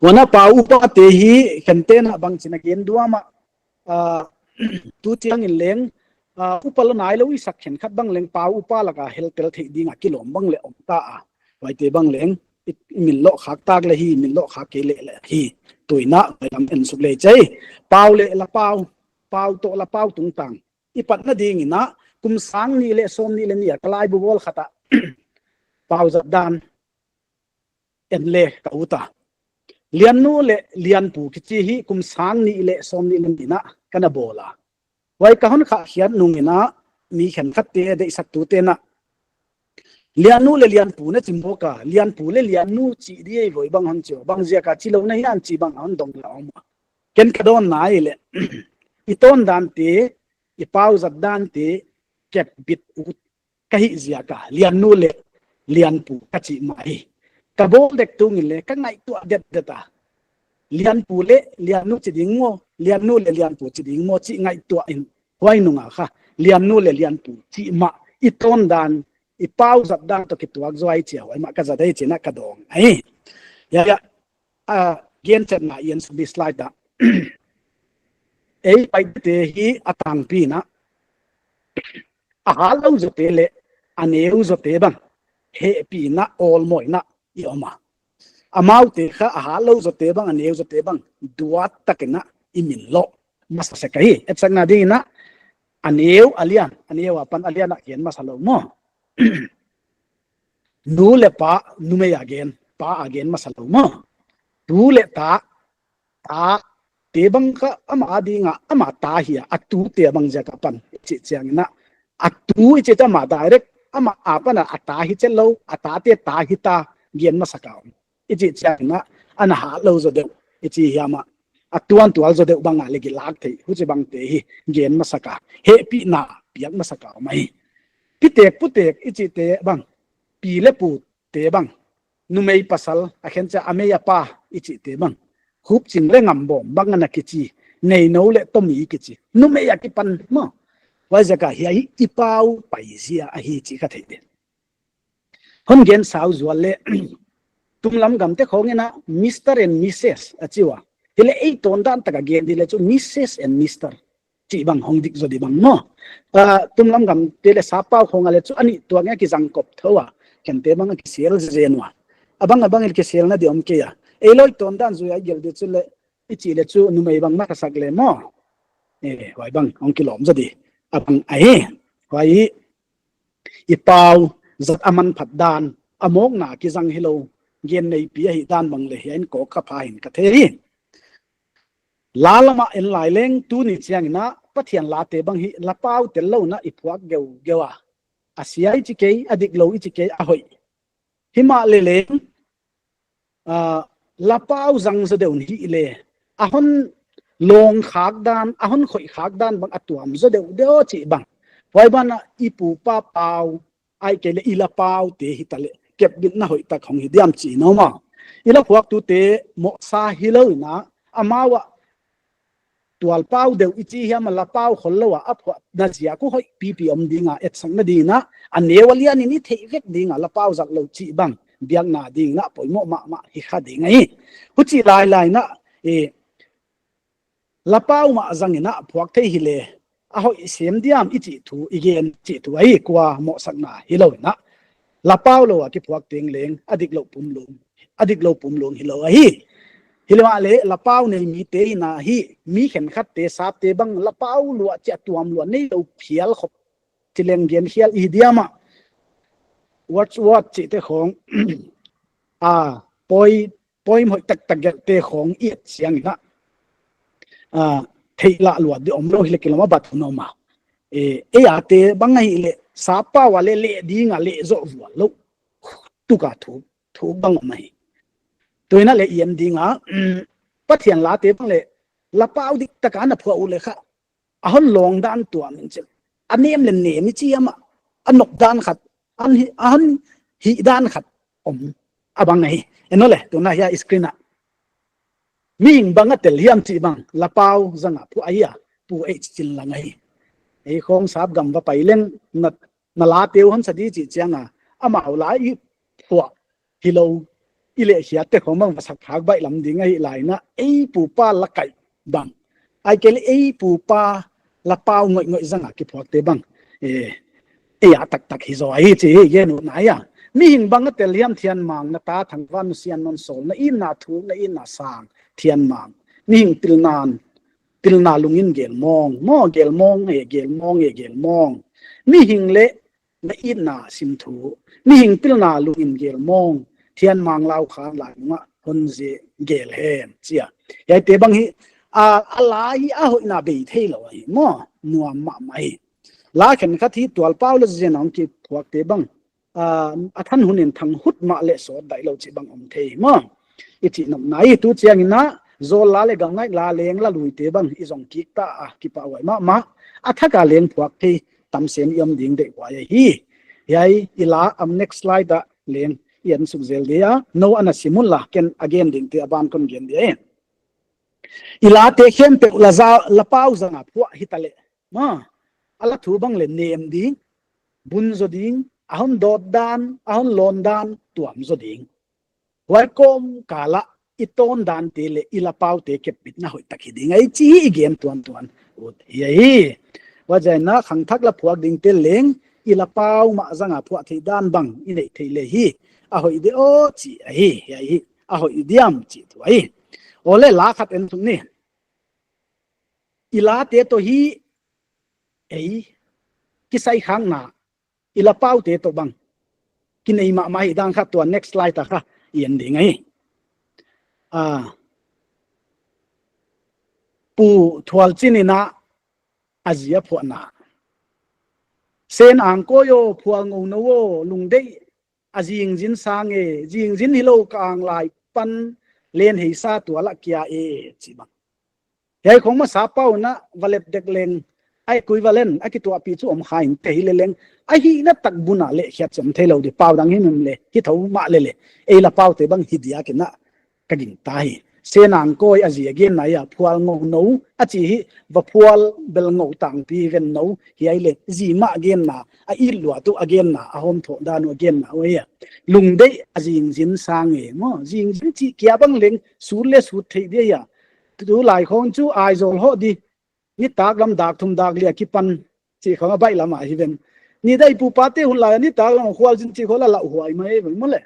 wana pau pa te hi khantena bang china gen duama tu chiang in leng upal nai lo i sak khen khat bang leng pau upa laka hel tel thei dinga kilom bang le om ta wai te bang leng min lo khak tak le hi min lo khak ke le hi tuina lam en suk le chei pau le la pau to la pau tung tang ipat na ding ina kum sang ni le som ni le ni kalai bu bol khata pau zat dan en le ka uta lian nu le lian pu ki chi hi kum sang ni le som ni le ni na kana bola wai ka hon kha hian nung ina mi khan khat te de sak tu te na lian nu le lian pu na chimbo ka lian pu le lian nu chi di ei voi bang han cho bang zia ka chi lo na hian chi bang han dong la om ken ka don nai le iton dan te i pau zat dan te kep bit ut ka hi zia ka lian nu le lian pu ka chi mai ka bol dek tung le ka ngai tu det deta lian pu le lian nu chi ding mo lian nu le lian pu chi ding mo chi ngai tu in hoi nu nga kha lian nu le lian pu chi ma iton dan i pau zat dan to ki tuak zoi chi hoi ma ka za dai chi na ka dong ai ya gen chen na yen su bi slide da ei pai te hi atang pi na a halo zo te le aneu zo te bang he pi na all moi na i oma amau te kha a halo zo te bang aneu zo te bang duat takena imin lo mas se kai et sang na ding na aneu aneu apan alian na yen masalo mo nu le pa nu me again pa again masalo mo tu le ta te bang ka ama adinga ama ta hi atu te bang ja ka pan chi chang na atu che ta ma direct ama apana ata hi che lo ata te ta hi ta gen ma saka chi chang na ana ha lo zo de chi yama atuan tual zo de bang ale gi lak thei hu che bang te hi gen ma saka he pi na piak ma saka mai putek chi te bang pi le pu te bang nu mei pasal a khen cha ame ya pa chi te bang khup ching le ngam bom bang na ki chi nei no le to mi ki chi nu me ya ki pan mo wa jaka hi i pau pai zia a hi chi kha thei de hon gen sau zual le tum lam gam te khong na Mr and Mrs achiwa hele ei ton dan taka gen dile chu Mrs and Mr chỉ bằng hong dik zo di bang mo tum lam gam te le sa pau khong ale chu ani to nga ki jang kop thowa ken te bang ki sel zenwa abang ki sel na di om ke ya eloi ton dan zu ya gel de chu le ichi le chu nu mai bang ma ka sak le mo wai bang ong ki lom zo di abang ai wai i pau zat aman phat dan amok na ki jang hilo gen nei pi hi dan bang le hian ko ka pha hin ka theri lalama en lai leng tu ni chiang na pathian la te bang hi la pau tel lo na i phuak geu gewa asiai chi ke adik lo chi ke a hoi hima le leng la pau jang zo deun hi le a hon long khak dan a hon khoi khak dan bang atuam zo deu deo chi bang wai bana ipu pa pau ai ke le ila pau te hi tale kep bin na hoi ta khong hi diam chi no ma ila phuak tu te mo sa hi lo na amawa tual pau deu ichi hiam la pau kholwa apwa na zia ku hoi pp om dinga et sang na dina anewalia ni thei vek dinga la pau zak lo chi bang biang na ding na poimo ma hi kha ding ai hu chi lai na la pau ma zang ina phuak thei hi le a hoi sem diam ichi thu igen chi thu ai kwa mo sak na hi lo na la pau lo ki phuak teng leng adik lo pum lung hi lo ai hilwa le la pau nei mi te na hi mi khen khat te sap te bang la pau lu cha tuam lu nei lo phial khop tileng gen hial i diama what chi te khong poi moi tak te khong i siang na thei la lu di om lo hi le kiloma bat no ma e ya te bang hi le sapa wa le di nga le zo wa lo tu ka thu bang mai toina le yem dinga pathian la te bang le la pau dik taka na phua u le kha a hon long dan tua min che anem le ne mi chi ama anok dan khat an hi dan khat om abang nei eno le to na ya screen a ming bang atel hiam chi bang la pau zanga pu aya pu e chin la ngai e khong sap gam wa pailen na la teu hon sadi chi changa ama la i phua hilo ile hiat te khomang masak phak bai lam ding ai lai na ei pu pa la kai bang ai ke ei pu pa la pau ngoi zanga ki phok te bang e ya tak hi zo ai chi ye nu na ya mi hing bang tel liam thian mang na ta thang wan sian non sol na in na thu na in na sang thian mang mi hing til na lungin gel mong gel mong mi hing le na in na sim thu mi hing til na lungin gel mong thian mang lau khan la ma hon je gel hem chia ya te bang hi ala hi a hoi na be thei lo ai mo nuam ma mai la khen kha thi tual pau le zen ang ki thuak te bang a than hunin thang hut ma le so dai lo chi bang om thei mo ichi nam nai tu chiang ina zo la le gang ngai la leng la lui te bang i jong ki ta ki pa wai ma a thaka leng thuak thei tam sem yam ding de wa hi yai ila next slide da leng yan suk zel dia no ana simula ken again ding te aban kon gen dia ila te khem pe la pau zanga phua hitale ma ala thu bang le nem ding bun zo ding ahon dot dan ahon lon dan tuam zo ding wai kom kala iton dan te le ila pau te ke pit na hoi takhi ding ai chi gen tuan ut yai wa jai na khang thak la phuak ding te leng ila pau ma zanga phua thei dan bang i nei thei le hi a hoi de o chi ai yai a hoi diam chi tu ai ole la khat en tum ni ila te to hi ei kisai khang na ila pau te to bang kinai ma mai dang khat to next slide ta kha yen ding ai pu thwal chinina azia phona sen ang ko yo phuang ngau no wo lungdei azing jin sange jing jin hilo kang lai pan len hei sa tu ala kia chi bang yai khong ma sa pau na valet dek leng ai equivalent aki tu api chu om khain te hi leng ai hi na tak buna le khiat chom thelo di pau dang hi mem le hi tho ma le e la pau te bang hi dia ke na ka ging ta hi senang koi azi again na ya phual ngo no achi hi va phual bel ngo tang pi ven no hi ai le ji ma again na a i lua tu again na a hom tho da no again na oya lung dei azing jin sang e mo jing jin chi kya bang leng su le su thei de ya tu lai khong chu ai zol ho di ni tak lam dak thum dak lia ki pan chi khong bai lama hi ben ni dai pu pa te hun la ni tak lam khwal jin chi khola la huai mai ben mole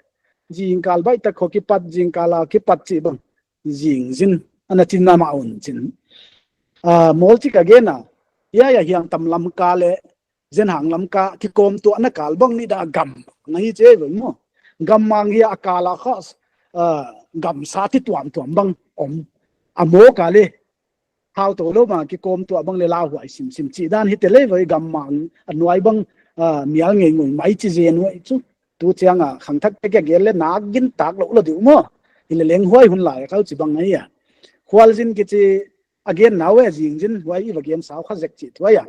jing kal bai ta kho ki pat jing kala ki pat chi bang jing jin ana chin na ma un chin mol chi ka ge na ya hiang tam lam ka le zen hang lam ka ki kom tu na kal bang ni da gam ngai che ben mo gam mang hi akala khas gam sa ti tuam tuam bang om amo ka le how to lo ma ki kom tu bang le la huai sim sim chi dan hi te le voi gam mang anuai bang mial ngei ngoi mai chi je noi chu tu chiang khang thak ke ge le na gin tak lo lo du mo ile leng huai hun lai kau chi bang ai khwal jin ki chi again now as jing jin huai i again sao kha jek chi thwa ya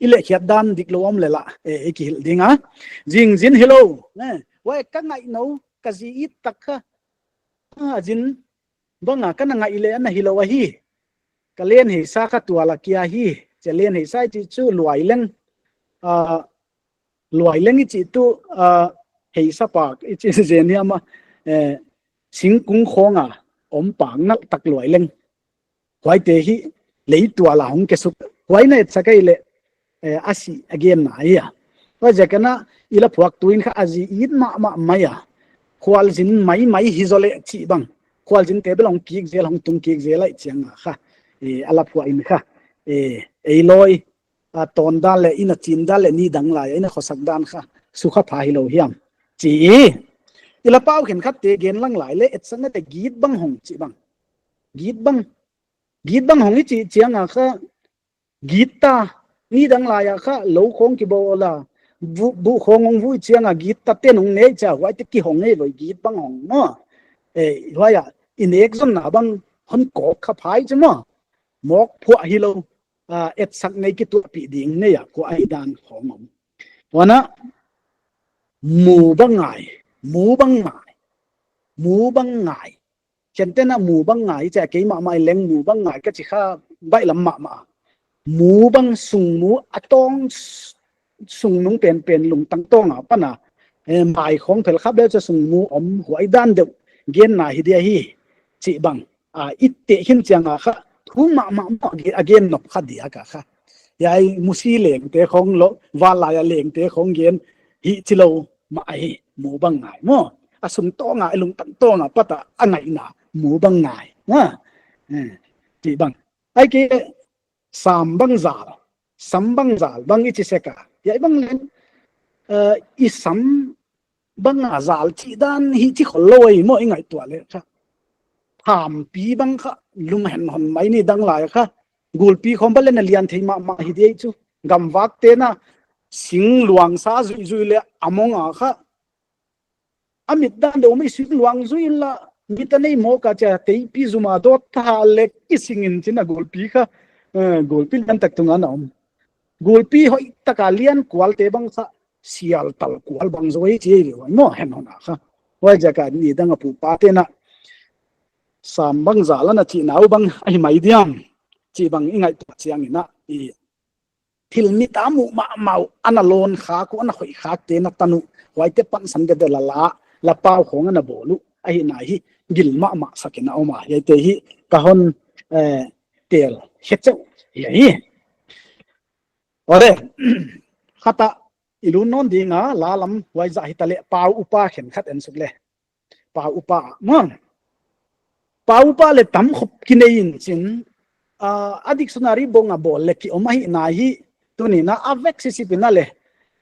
ile khiat dan dik lo om le la e ki hil dinga jing jin hello ne wai ka ngai no ka ji it tak kha jin banga kana ngai le na hilo wa hi ka len hi sa kha tuala kia hi che len hi sai chi chu luai leng chi tu hei sa pak i chi je ni ama sing kung khonga om pang nak tak luai leng wai te hi lei tuala hong ke su wai na chakai le asi again na ya wa jakana ila phuak tuin kha aji it ma maya khwal jin mai hi zole chi bang khwal jin te belong ki zel hong tung ki zel ai chiang kha ala phua in kha ei loi ton dan le ina chin dan le ni dang lai ina khosak dan kha su kha pha hi lo hiam chi ila pau khen khat te gen lang lai le et sang te git bang hong chi bang git bang hong chi chiang kha gita ni dang lai kha lo khong ki bo la bu khong ong vui chiang git ta te nong ne cha wai te ki hong nei loi git bang hong mo hoya in exam na bang hon ko kha phai chmo mok phua hi lo et sak nei ki tu pi ding ne ya ko ai dan khong om wana mu bang ngai chentena mu bang ngai cha ke ma mai leng mu bang ngai ka chi kha bai lam ma mu bang sung mu atong sung nung pen lung tang tong pana mai khong phel khap le cha sung mu om huai dan de gen na hi dia hi chi bang itte hin changa kha thu ma again nop kha dia ka kha yai musi leng te khong lo wala ya leng te khong gen hi chilo ma hi mu bang ngai mo asum to nga lung tan to nga pata angai na mu bang ngai na chi bang ai ke sam bang zal bang i chi seka yai bang len i sam bang zal chi dan hi chi kholoi mo ingai to le kha tham pi bang kha lum hen hon mai ni dang lai kha gul pi khom balen na lian thei ma hi dei chu gam wak te na sing luang sa zui le among kha amit dan do mai sing luang zui la mitanei mo ka cha tei pi zuma do tha le kisingin china gul pi kha gul pi dan tak tunga na gul pi hoi takalian kwal te bang sa sial tal kwal bang zoi che ri mo hen hona kha wa jaka ni dang pu pa te na sam bang zala na chi nau bang ai mai diam chi bang ingai to chiang ina thil mi tamu ma mau analon kha ko na khoi kha te na tanu wai te pan san ge de la pau khong na bolu ai na hi gil ma sakena oma ye te hi ka hon tel hetchau ye ore khata ilun non dinga lalam wai za hi tale pau upa khen khat en suk le pau upa mon pau pa le tam khop kinein chin dictionary bonga bol le ki omahi na hi tuni na avek sisi pinale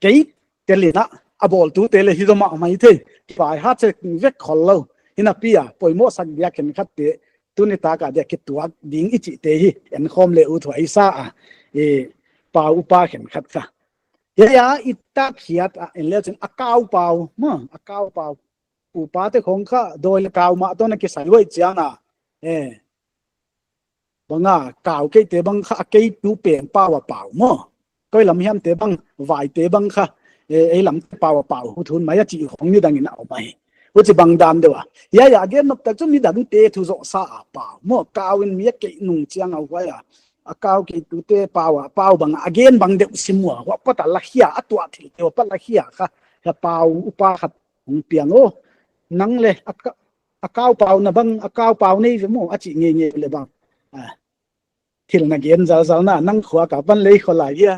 kei telina abol tu tele hi doma mai the pai ha che vek khollo ina pia poimo sak bia ken khatte tuni ta ka de kituak ding ichi te hi en khom le u thoi sa pau pa khen khat ka ya itta khiat en le chen akau pau ma akau pau u pa te khong kha doi le kaw ma to na ki sai wai chianga banga kaw ke te bang kha ke tu pen paw paw mo koi lam hiam te bang vai te bang kha e lam paw hu thun mai chi hong ni dang ina mai u chi bang dam dewa ya again nok tak chu mi dang te thu zo sa paw mo kaw in mi ke nung chiang au wa ya akaw ke tu te paw bang again bang de simwa wa pata la hia atwa thil te pa la hia kha ya paw upa khat hong piang o nang le akaw paw na bang akaw paw nei mo achi nge le bang thil na gen zal zal na nang khwa ka ban lei khola ya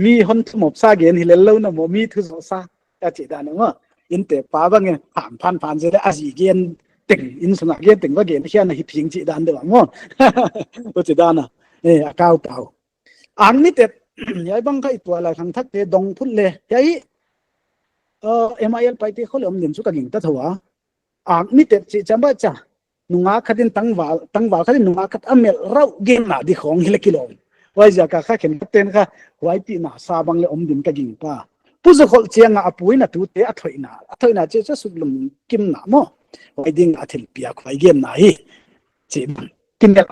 mi hon thumop sa gen hi lo na mo mi thu zo sa ta chi da no in te pa ba nge phan je a ji gen ting in suna gen ting ba gen hian na hi thing chi dan de wa mo ko chi da na a kau pau ang ni te yai bang kai tua la khang thak te dong phut le yai MIL pai te khol om nim chu ka ging ta thawa ang ni te chi chamba cha nunga khatin tangwal khatin nunga khat amel rau gen na di khong hile kilo wai ja ka kha khen ten kha wai ti na sa bang le om din ka ging pa pu zo khol chianga apui na tu te athoina che cha suklum kim na mo wai ding athil pia khwai gen na hi chi kim le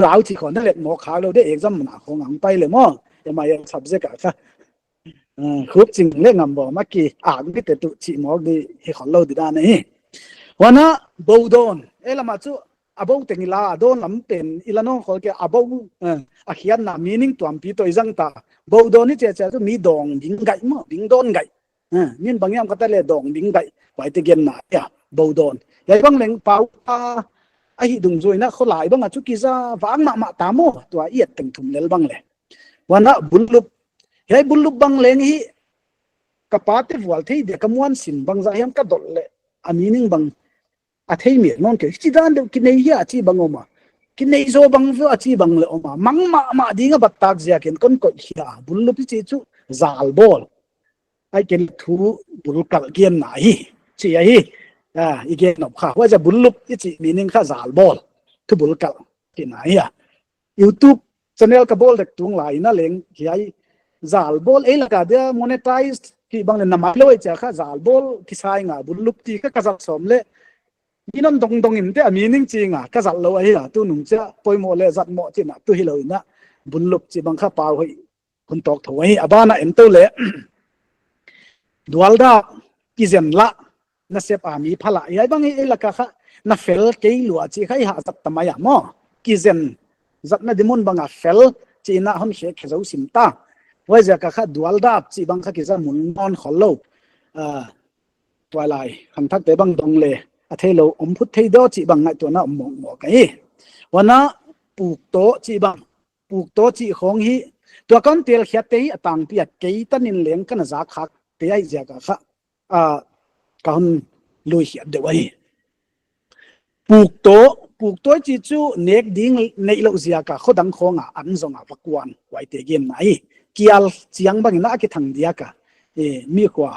rau chi khon le mo kha lo de exam na khong ang pai le mo MIL subject ka khub ching le ngam bo ma ki ang bi te tu chi mo di hi khol lo di da nei wana bodon elama chu abo tengila don lam pen ilano khol ke abo a khian na meaning tuam pi to izang ta bodon ni che chu mi dong ding gai mo ding don gai min bangyam ka ta le dong ding gai wai te gen na ya bodon yai bang leng pau a hi dung zoi na kholai bang a chu ki za wang ma ta mo to a iet teng thum lel bang le wana bulup bang leng hi kapate wal thei de kamwan sin bang za hiam ka dol le a meaning bang a thei mi non ke chi dan de ki nei ya chi bang oma ki nei zo bang zo a chi bang le oma mang ma dinga batak zia ken kon ko khia bulup chi chu zal bol ai ken thu bul kal gen na hi chi ya hi igen nop kha wa ja bulup chi meaning kha zal bol thu bul kal ki na ya YouTube channel ka bol dek tung lai na leng hiai zal bol e laga de monetized ki bang le nama loi cha kha zal bol ki sai nga bulup ti ka kazal som le inom dong im te meaning chi nga kazal lo ai la tu nung cha poimo le zat mo chi na tu hi lo na bulup chi bang kha pau hoi kun tok thoi abana em to le dualda ki zen la na sep ami phala ai bang e la ka kha na fel ke lua chi khai ha zat tamaya mo ki zen zat na dimun banga fel chi na hon she khezo sim ta wai ja ka kha dual da chi bang kha ki za mun non kholo twalai kham thak te bang dong le a thelo om phut thei do chi bang ngai to na mong mo kai wana puk to chi khong hi to kan tel khia te atang pi at ke tanin leng kana za khak te ai ja ka kha kan lui hiat de wai puk to chi chu nek ding nei lo zia ka khodang khonga an zonga pakwan wai te gen nai kial chiang bang na ki thang dia ka mi kwa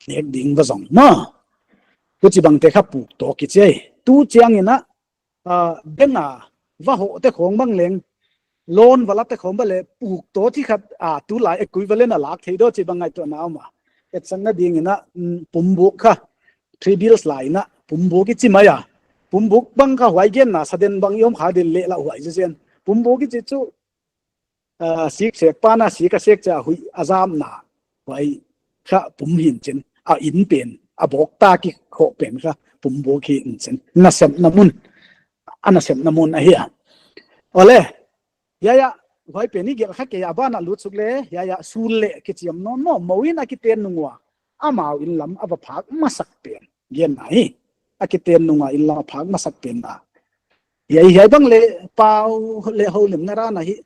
nek ding ba zong ma ku chi bang te kha puk to ki che tu chiang ina benga va ho te khong bang leng lon wala te khom ba le puk to thi khat tu lai equivalent a lak thei do chi bang ai to na ma et sang na ding ina pumbu kha 3 bills lai na pumbu ki chi maya pumbu bang kha wai gen na saden bang yom kha dil le la wai je sen pumbu ki chi chu sik sek pa na sik ka sek cha hui azam na wai kha pum hin chen a in pen a bok ta ki kho pen kha pumbu ki in chen na sem na mun ana sem na mun a hi ole ya wai pen ni gel kha ke ya ba na lut suk le ya sul le ki chiam no no moin a ki ten nungwa amao in lam aba phak masak pen gen nai a ki ten nunga in lam phak masak pen na ya bang le pau le ho lim na ra na hi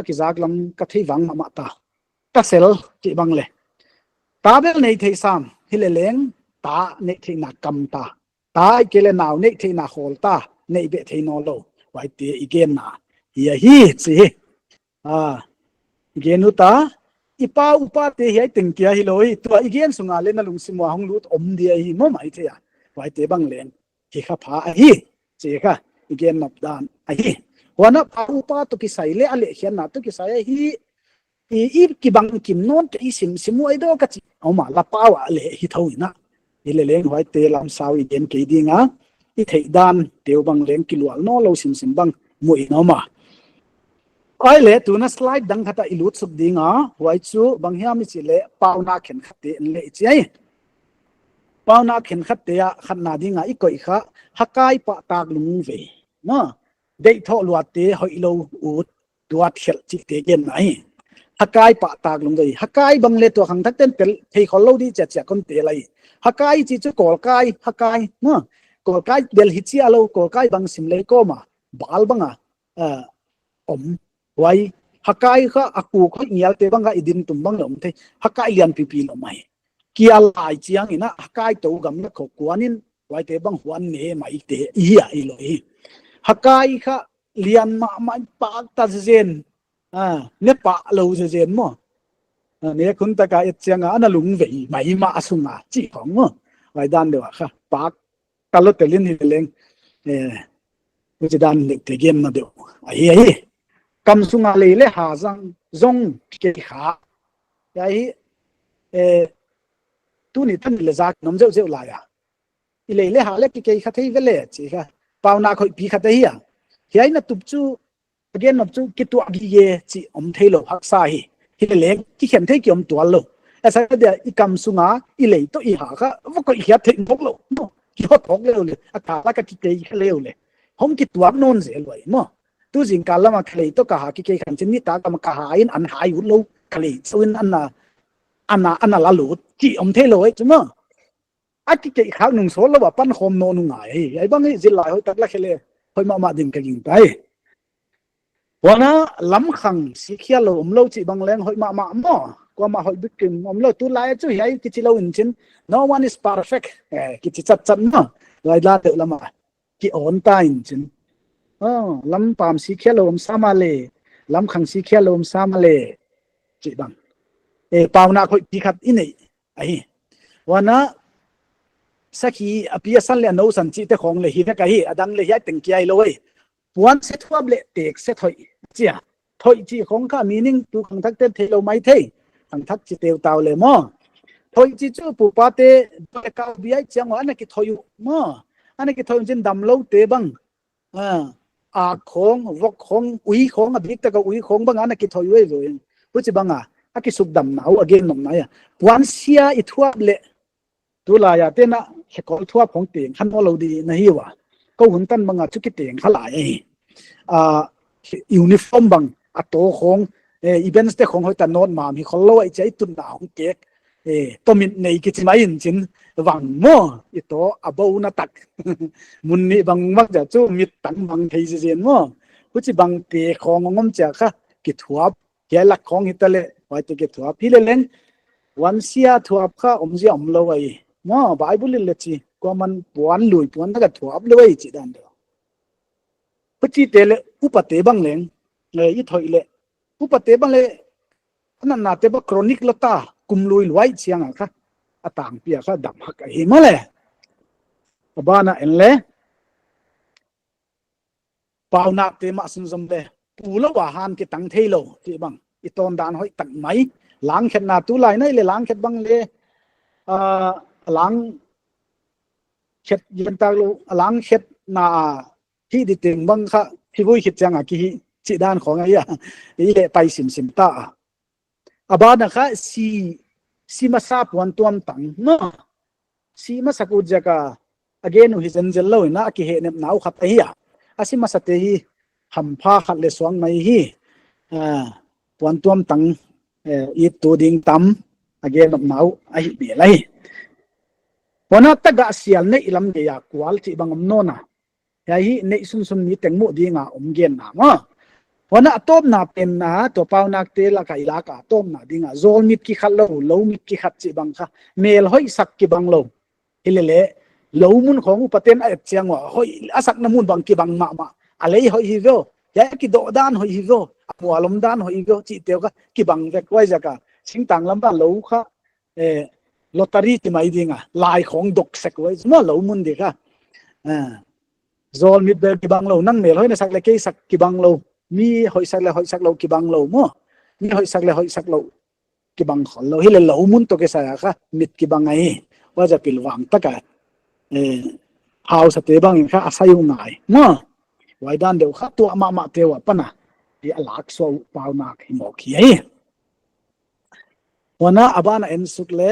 ki zak lam ka thei wang ma ta sel ki bang le ta bel nei thei sam hi le leng ta nei thei na kam ta ke le naw nei thei na khol ta nei be thei no lo wai te igen na hi chi igenu ta ipa upa te hi ting kia hi loi to igen sunga le na lung simwa hong lut om dia hi mo mai the ya wai te bang leng ki kha pha hi che kha igen nop dan hi wana pa upa to ki sai le ale hian na to ki sai hi ki bang kim non ke sim simu ai do ka chi oma la pawa le hi thoina ile leng wai te lam saw igen ke dinga i thei dan teu bang leng ki lual no lo sim bang mui no ma ai le tu na slide dang khata ilut suk dinga wai chu bang hiam chi le pauna khen khate le chi ai pauna khen khate ya khanna dinga i koi kha hakai pa tak lung ve na dei tho luat te hoi lo ut duat khel chi te gen nai hakai pa tak lung ve hakai bang le to khang thak ten tel thei khol lo di cha kon te lai hakai chi chu kol kai hakai na kol kai del hi chi alo kol kai bang sim le ko ma bal banga om wai hakai kha aku kho ngial te banga idin tum bang lom the hakai lian pi pi lo mai kia lai chiang ina hakai to gam na kho kwanin wai te bang huan ne mai te iya i lo hi hakai kha lian ma mai pa ta zen ne pa lo zen mo ne kun ta ka chiang ana lung vei mai ma asunga chi khong mo wai dan de wa kha pa kalot telin hi leng which dan le te game na de ai ai kam sunga le le ha zang zong ke kha ai tu ni tan le zak nom zeu zeu la ya i le ha le ke kha thei ve le chi kha pau na khoi pi kha te hi hiai na tup chu again nop chu ki tu agi ye chi om thei lo hak sa hi hi le ki khem thei ki om tual lo asa de i kam sunga i le to i ha kha wo ko i hiat thei bok lo no ki ho thok le le a ka la ka ki te kha le le hom ki tuak non ze loi mo tu jing ka lama khle to ka ha ki ke khan chin ni ta ka ma ka ha in an hai u lo khle chuin anna la lu chi om the loi chuma a ki ke kha nung so lo ba pan khom no nu ngai ai bang hi zil lai hoi tak la khele hoi ma ding ka ging tai wana lam khang si khia lo lo chi bang leng hoi ma mo kwa ma hoi bikim lo tu lai chu hi ki chi lo in chin no one is perfect ki chi chat chat no lai la te lama ki on ta in chin lam pam si khia lo sama le lam khang si khia lo sama le chi bang pauna khoi pi khat inei ai wana sakhi apia san le no san chi te khong le hi na ka hi adang le hi teng kiai loi puan se thuab le tek se thoi chia thoi chi khong kha meaning tu khang thak te thelo mai thei khang thak chi teu taw le mo thoi chi chu pu pa te ka biai chang wa na ki thoi mo ana ki thoi jin dam lo te bang a khong vok khong ui khong a bik ta ka ui khong bang ana ki thoi we rồi pu chi banga a ki suk dam nau again nom na ya puan sia I thuab le tu la ya te na he ko thuab khong teng han lo di na hi wa ko hun tan banga chu ki teng khala ai uniform bang a to khong events te khong hoi ta not ma mi khol lo ai chai tun na hong ke to min nei ki chi mai in chin wang mo I to abo na tak mun ni bang mak ja chu mit tang bang thei je jen mo pu chi bang te khong ngom cha kha ki thuab ke lak khong hi ta le wai te ki thuab hi le leng wan sia thuab kha om ji om lo ai mo bible le chi ko man puan lui puan ta ka thuab le wai chi dan do chi te le upate bang leng le I thoi le upate bang le anan na te ba chronic lata kum lui luai chiang kha atang pia kha dam hak ai ma le abana en le pauna te ma sun zom le pu lo wa han ki tang thei lo ti bang I ton dan hoi tak mai lang khet na tu lai nai le lang khet bang le lang khet yen ta lo lang khet na hi di ting bang kha thi vui khit chang ki chi dan khong ai le pai sim ta abana kha si masa puan tuam tang no si masa ku jaka again hi janjel lo na ki he nem nau khat ai asi masa te hi ham pha khat le swang mai hi puan tuam tang I tu ding tam again nem nau ai be lai wana taga sial nei ilam de ya kwal chi bangam no na ya hi nei sun ni tengmu dinga gen na ma wana atop na pen na to pau nak te la kai la ka tom na dinga zol mit ki khat lo mit ki khat chi bang kha mel hoi sak ki bang lo ilele lo mun khong paten a chiang wa hoi asak na mun bang ki bang ma alei hoi hi go ya ki do dan hoi hi go apwalom dan hoi go chi te ka ki bang ve kwai jaka sing tang lam ba lo kha lottery ti mai dinga lai khong dok sek wai mo lo mun de ka zol mit be ki bang lo nang mel hoi na sak le ke sak ki bang lo mi hoi sak lo ki bang lo mo mi hoi sak lo ki bang khol lo hi le lo mun to ke sa kha mit ki bang ai wa ja pil wang ta ka house te bang kha asayu ngai mo wai dan de kha to ma te wa pana di alak so pau na ki mo ki ai wana abana en suk le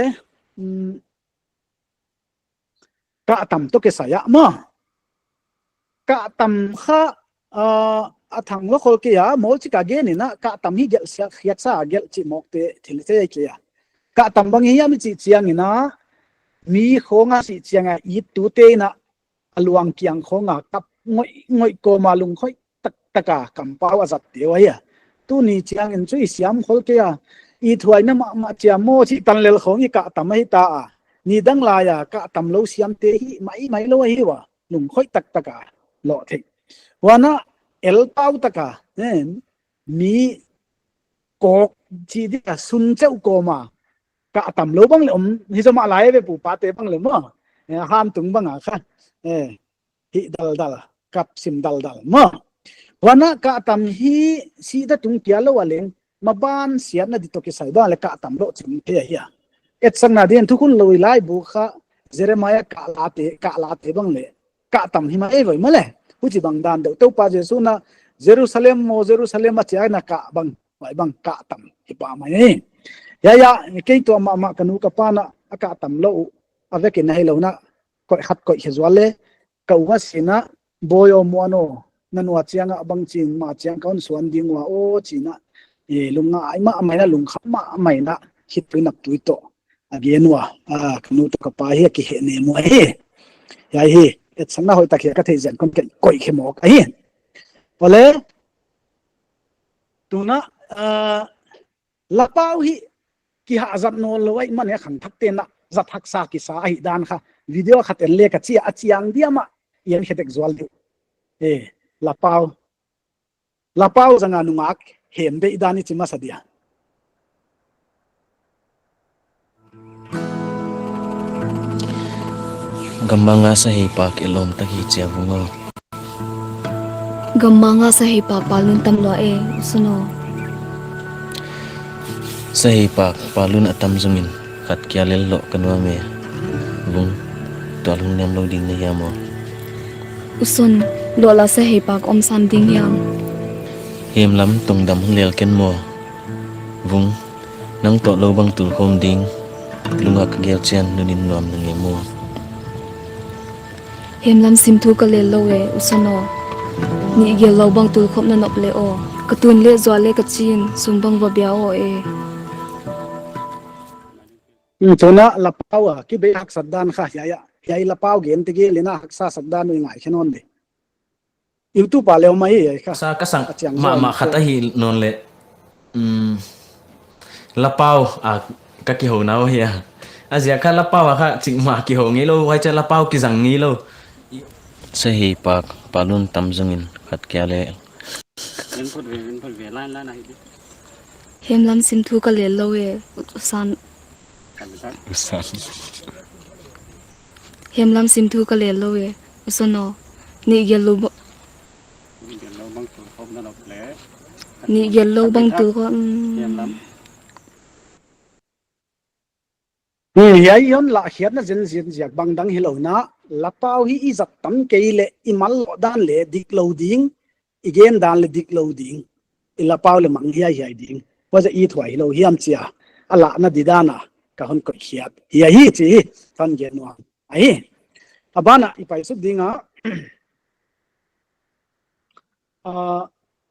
ka tam to ke saya mo ka tam kha athang lo khol ke ya mo chi ka ge ni na ka tam hi gel sia khiat sa gel chi mok te thil te ke ya ka tam bang hi ya mi chi chiang ina mi khonga si chianga I tu te na aluang kiang khonga kap ngoi ko malung khoi tak taka kampau azat te ya tu ni chiang in chui siam khol ke ya I thuai na ma chia mo chi tan lel khong I ka tam hi ta a ni dang la ya ka tam lo siam te hi mai lo hi wa lung khoi tak taka lo the wana el pau taka mi kok chi di sun cheu ko ma ka tam lo bang le hi zo ma lai ve pu pa te bang le mo ham tung bang a kha hi dal kap sim dal mo wana ka tam hi si da tung tia lo aleng maban sian na dito ki sai ba le ka tam lo chim the hi et sang na den thukun loi lai bu kha jeremiah ka la te bang le ka tam hi ma e voi ma le hu chi bang dan do to pa jesu na jerusalem ma cha na ka bang vai bang ka tam hi pa ma ni ya ke to ma kanu ka pa na aka tam lo ave ke nai lo na ko khat ko hezwale ka wa sina boyo moano nanwa chianga bang chin ma chiang kaun suan ding wa o china lunga ai ma mai na lung kha ma mai na hit tu nak tu to again wa kanu to ka pa hi ki he ne mo he ya hi et sang na hoi ta ka thei jan kon ke koi khe mo ka hi pole tuna lapau hi ki ha zat no loi man he khang thak te na zat hak sa ki sa hi dan kha video khat en le ka chi a chiang diama yen hetek zwal du lapau zanga nungak hem be idani chima sadia Gamanga sa hipak ilom tahi chiavungo. Gamanga sa hipak palun tamlo suno. Sa hipak palun atam zungin kat kialel lo kanwa me. Vung tualung nyam lo ding na yamo. Usun lola sa hipak om sam ding yam. Hem lam tung dam lel ken mo. Vung nang to lo bang tu hom ding. Lunga kagel chian nunin nuam nang mo. Hem lam sim thu ka le lo usono. Ni gel lo bang tu khop na nop le o. Katun le zwa le ka chin sumbang wa bia o chona lapau ki be hak saddan kha ya lapau gen te ge lena hak sa saddan noi ngai khenon de youtube pa le mai kha Sa kasang ma khata hi non le. Lapau kaki ho nao hiya. Azia ka lapau ka ching ma ki ho ngilo wai cha lapau ki jang ngilo. Sa hipak palun tam zungin kat kiale. Hem lam sim thu ka le lo usan. Hem lam sim thu ka le lo usono. Ni gel lo bang tu ko hiai yon la hiat na zen jak bang dang hi lo na lapau hi izat tam ke le imal lo dan le dik lo ding igen dan le dik lo ding ilapau le mang hiai ding wa za I thwai lo hiam chia ala na didana ka hon ko hiat ya hi chi tan ge no ai abana ipai su dinga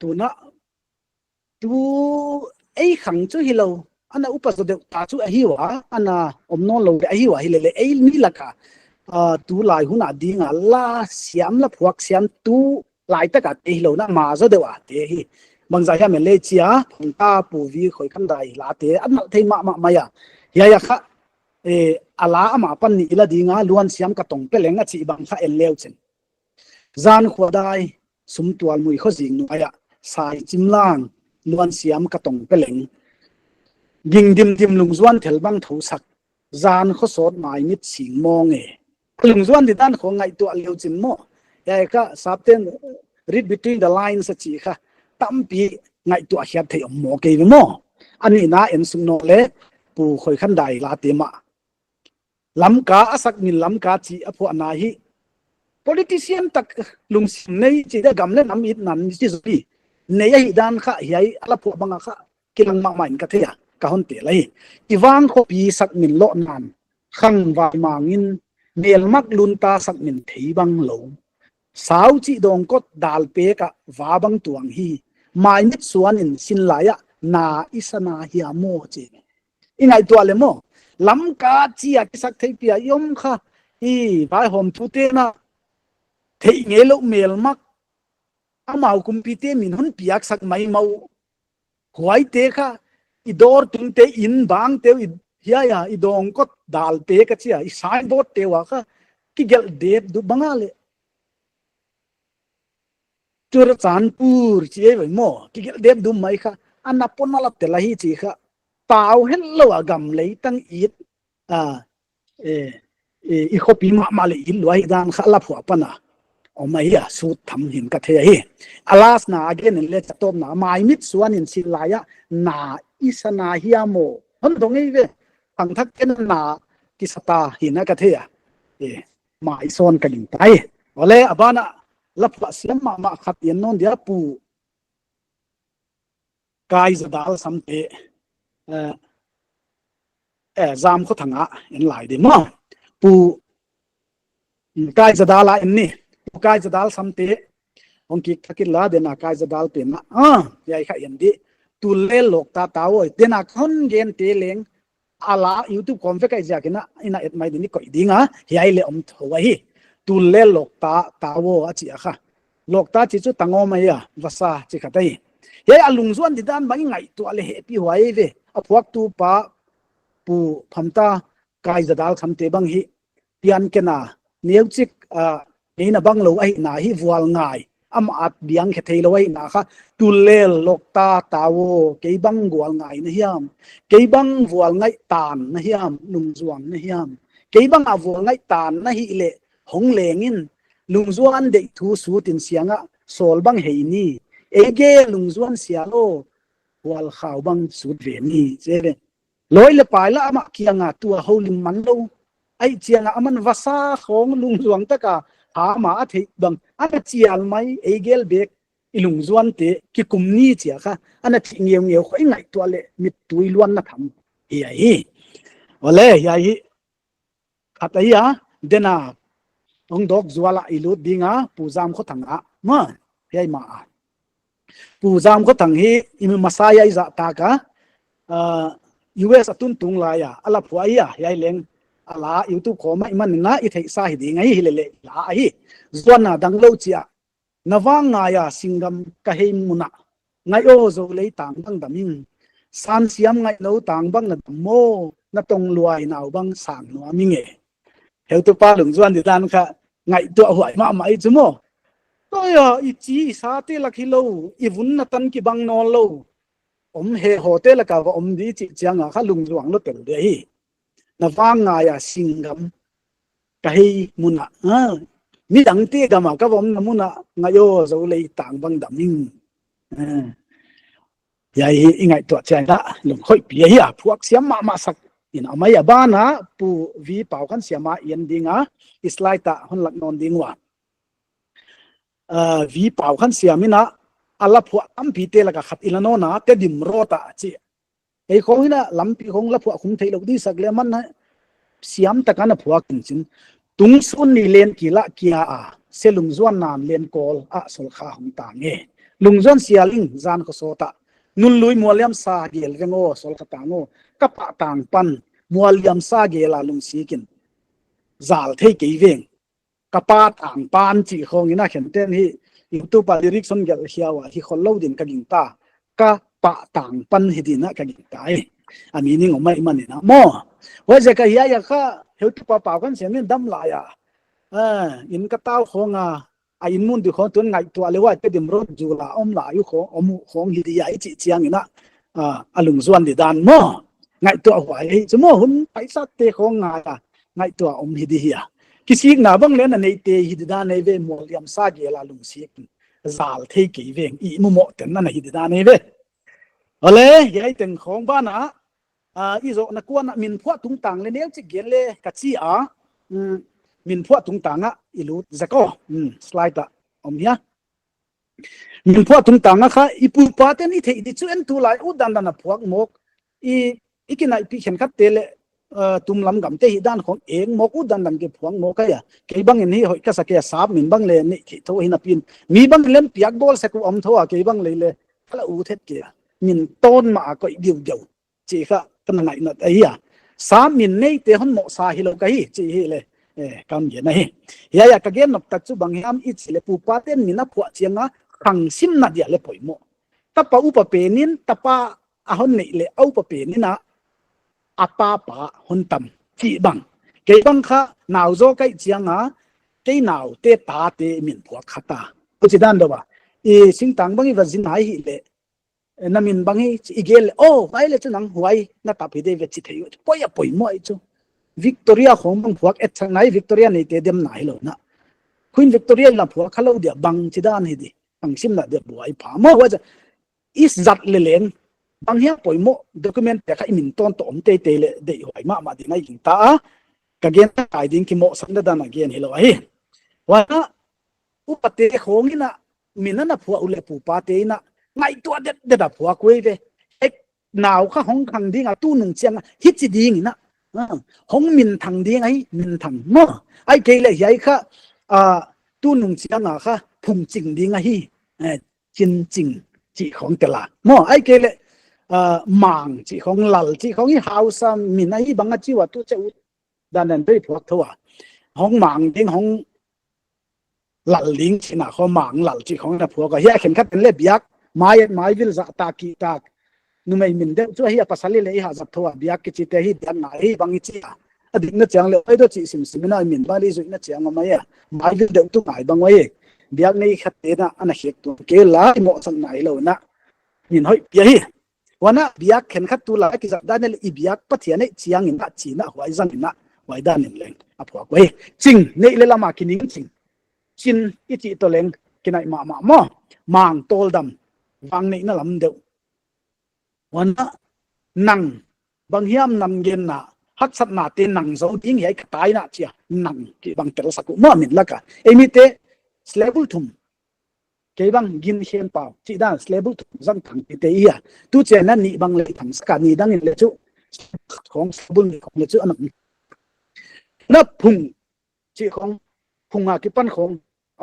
tuna tu ei khang chu hi lo ana upas de ta chu a hi wa ana omnon lo a hi wa hi le ei ni laka tu lai huna dinga la siam la phuak siam tu lai ta ka te hi lo na ma zo de wa te hi bang za ya me le chia phang ta pu vi khoi khan dai la te an thei ma ya kha ala ama pan ni ila dinga luan siam ka tong pe lenga chi bang kha el leu chen zan khodai sum tual mui kho jing nu aya sai chimlang luan siam ka tong pe leng ging dim lung zuan thel bang tho sak zan kho sot mai mit sing mong lung zuan di dan kho ngai to leu chin mo ya ka sapten read between the lines chi kha tampi ngai to hiat thei mo ke mo ani na en sung no le pu khoi khan dai la te ma lam ka asak min lam ka chi apho na hi politician tak lung sim nei chi da gam le nam it nan chi zui nei hi dan kha hiai ala pho banga kha kilang ma main ka thea ka hon te lai iwang kho pi sak min lo nan khang wa mangin mel mak lun ta sak min thei bang lo sau chi dong kot dal pe ka wa bang tuang hi mai nit suan in sin la ya na isana hi amo che ingai to le mo lam ka chi a sak thei pia yom kha hi vai hom thu te na thei nge lo mel mak amau kumpi te min hun piak sak mai mau huai te kha idor tung te in bang te hiya ya idong kot dal te ka chia I sign board te wa kha ki gel de du bangale tur chanpur chi ei mo ki gel de du mai kha anapon ala te la hi chi kha tao hello agam lei tang it a I khopi ma le in loi dan kha la phwa pana o mai ya su tham hin ka the hi alas na again le chatom na mai mit suan in si la ya na isana hiamo hon dong ei ve phang thak ken na ki sata hina ka the ya mai son ka ding tai ole abana la phwa siam ma khat yen non dia pu kai za dal sam te zam kho thanga en lai de mo pu kai za dala en ni kai za dal sam te ong ki thakil la de na kai za dal pe na yai kha en di tu le lok ta ta oi de na khon gen te leng ala youtube kom fe kai ja kina ina et mai ni ko dinga yai le om thwa hi tu le lok ta wo a chi a kha lok ta chi chu tango mai ya wasa chi khatai ye alung zuan di dan bangi ngai tu ale happy huai ve a phuak tu pa pu phamta kai zadal khamte bang hi pian kena neuchik neina bang lo ai na hi wal ngai am at biang khe thei lo ai na kha tu lel lokta tawo ke bang gwal ngai na hiam ke bang wal ngai tan na hiam lung zuang na hiam ke bang a wal ngai tan na hi le hong lengin lung zuan de thu su tin sianga sol bang hei ni ege lung zuan sialo wal khaw bang su ve ni cheve loi le pai la ama kianga tua holim man lo ai chianga aman wasa khong lung zuang taka ha ma thei bang ana chial mai egel bek ilung zuan te ki kumni chia kha ana thi ngeu ngeu khoi ngai to le mit tui luan na tham hi ai ole ya hi khataya dena ong dok zwala ilu dinga puzam kho thanga ma yai ma puzam kho thang hi imi masaya iza ta ka US atun tung la ya ala phua ya yai leng ala youtube ko ma iman na I thei sa hi ding ai hi le la hi zwana dang lo chia nawang nga ya singam ka hei muna ngai o zo le tang bang daming san siam ngai lo tang bang na mo na tong luai naw bang sang no minge heu tu pa lung zwan di dan kha ngai to huai ma mai chu mo to ya I chi sa te la khilo I vun na tan ki bang no lo om he hotel ka wa om di chi changa kha lung zuang lo tel de hi na wang nga ya singam ka hei muna mi dang te ga ma ka om na muna ngayo zo le tang bang daming ya hi ingai to chai da lung khoi pi hi a phuak siam ma sak in amai abana pu vi pau kan siama yen dinga slide ta hon lak non dingwa vi pau kan siamina ala phua ampi te la ka khat ilano na te dim rota chi ei khongina lampi khong la phua khum thei lo di sakle man na siam ta kana phua kin chin tung sun ni len ki la kia a selung zuan nan len kol a sol kha hum ta nge lung zuan sialing zan ko sota nun lui mualiam sa gel rengo sol ka ta ngo kapa tang pan mualiam sa gela lung sikin zal thei ke veng kapa tang pan chi khongina khen ten hi YouTube lyrics on gel hiawa hi khollo din ka ging ta ka pa tang pan hidina ka ging tai a meaning o mai manina mo wa je ka hiya ya kha heu tu pa pa kan semin dam la ya in ka taw khonga a in mun di khon tun ngai to alewa te dim ro ju la om la yu kho om khong hi ya chi chiang ina alung zuan di dan mo ngai to hwai hi chu mo hun paisa te khong nga ya ngai to om hi di hiya kisik na bang len nei te hi da nei ve mol yam sa ge la lung sik zal thei ki veng I mu mo ten na hi da nei ve ole yai ten khong ba na I zo na kwa na min phwa tung tang le neu chi gen le ka chi min phwa tung tang a ilu zako slide ta om ya min phwa tung tang a kha ipu pa ten I thei di chu en tu lai u dan dan na phwak mok ikinai pi khen khat te le tum lam gam te hi dan khong eng mok u dan dan ke phuang mo ka ya ke bang in hi hoi ka sakya sap min bang le ni thi tho hi na pin mi bang lem piak bol se ku om tho ke bang le le kala u thet ke min ton ma ko diu diu chi kha kan ngai na ai ya sa min nei te hon mo sa hi lo ka hi chi hi le kan ge na hi ya ya ka gen nok tak chu bang hiam i chile pu pa ten mina phwa chianga khang sim na dia le poimo ta pa u pa penin ta pa a hon nei le au pa penina apa pa hon tam chi bang ke bang kha naw zo kai chianga ke naw te ta te min phwa khata chi dan do ba i sing tang bangi wa jin hai hi le namin bangi igel oh vai le chu nang huai na ta phi de ve chi thei poya poimo ai chu Victoria khom bang phuak et chang nai Victoria nei te dem nai lo na Queen Victoria la phuak khalo dia bang chi dan hi di bang sim na de buai pha mo wa is zat le len bang hia poimo document te kha imin ton to om te te le de hoi ma di nai king ta ka gen kai ding ki mo sang da dan again hi lo hi wa upate khongina minana phua ule pu pa te na ngai to de da phua kwe ve ek naw kha hong khang ding a tu nung chiang hi chi ding na hong min thang ding ai min thang mo ai ke le yai kha tu nung chiang a kha phung ching ding a hi chin ching chi khong te la mo ai ke le mang chi khong lal chi khong hi house min ai bang a chi wa tu che dan dan be phok thwa hong mang ding hong lal ling china kho mang lal chi khong na phua ka hi khen khat le biak mai vil za ta ki ta nu mai min de chu hi pasali le ha zat thwa biak ki chi te hi dan na hi bangi chi adik na chang le oi do chi sim na min ba li zu na chang ma ya mai vil de tu ngai bang wai biak nei khat te na ana hek tu ke la mo sang nai lo na min hoi pia hi wana biak khen khat tu la ki za dan le i biak pathian nei chiang in na chi na huai zan na wai dan in leng a phua wai ching nei le lama ki ning ching chin ichi to leng kinai ma mo mang tol dam wang nei na lam deu wana nang bang hiam nam gen na hak sat na te nang zo ding yai khatai na chia nang ki bang tel saku mo min laka emi te slabul thum ke bang gin hen pa chi da slabul thum zang thang te ya tu che na ni bang le thang ska ni dang in le chu khong slabul ni khong le chu anak na phung chi khong phunga ki pan khong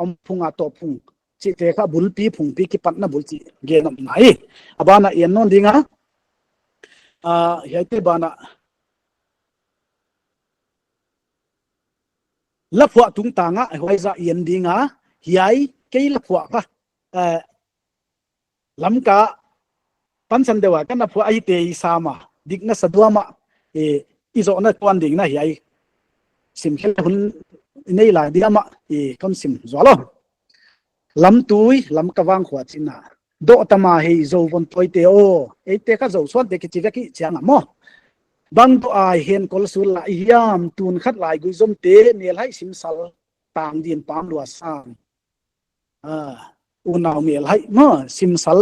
om phunga to phung chi te kha bul pi phung pi ki pat na bul chi ge nam nai abana yen non dinga yai te bana la phwa tung tanga hoi za yen dinga hiai ke la phwa ka lamka pansan dewa kana phwa ai te sama dikna sadwama izo na twan ding na hiai sim khel hun nei la diama kon sim zolo lam tui lam kawang khwa china do tama hei zo von toite o ete ka zo swan de ki chiveki changa mo bang to ai hen kol sul la yam tun khat lai gui zom te nel hai sim sal tang din pam lua sang unaw mel hai mo sim sal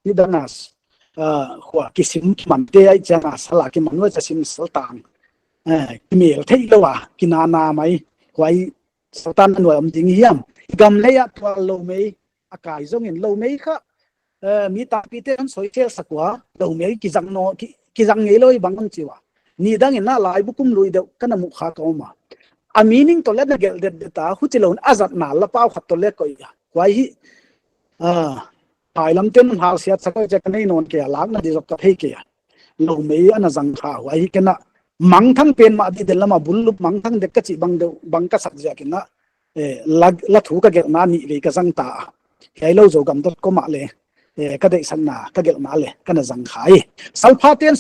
ni danas khwa ki sim man te ai changa sala ki man wa sim sal tang mel thei lo wa kinana mai kwai satan anwa am ding hiam gam leya twal lo mei akai zong in lo mei kha mi ta pi te an soi kel sakwa lo mei ki jang no ki jang ngei loi bangong chiwa ni dang in na lai bukum lui de kana mu kha ko ma a meaning to let na gel de ta hu chilon azat na la pau khat to le ko ya kwai hi pai lam ten hal sia sakoi je kanai non ke lak na di jok ka thei ke lo mei ana jang kha wai hi kana mang thang pen ma di del lama bulup mang thang de ka chi bang de bang ka sak ja kina la thu ka gel na ni le ka jang ta kai lo zo gam dot ko ma le ka dei san na ka gel ma le kana jang khai salpha ten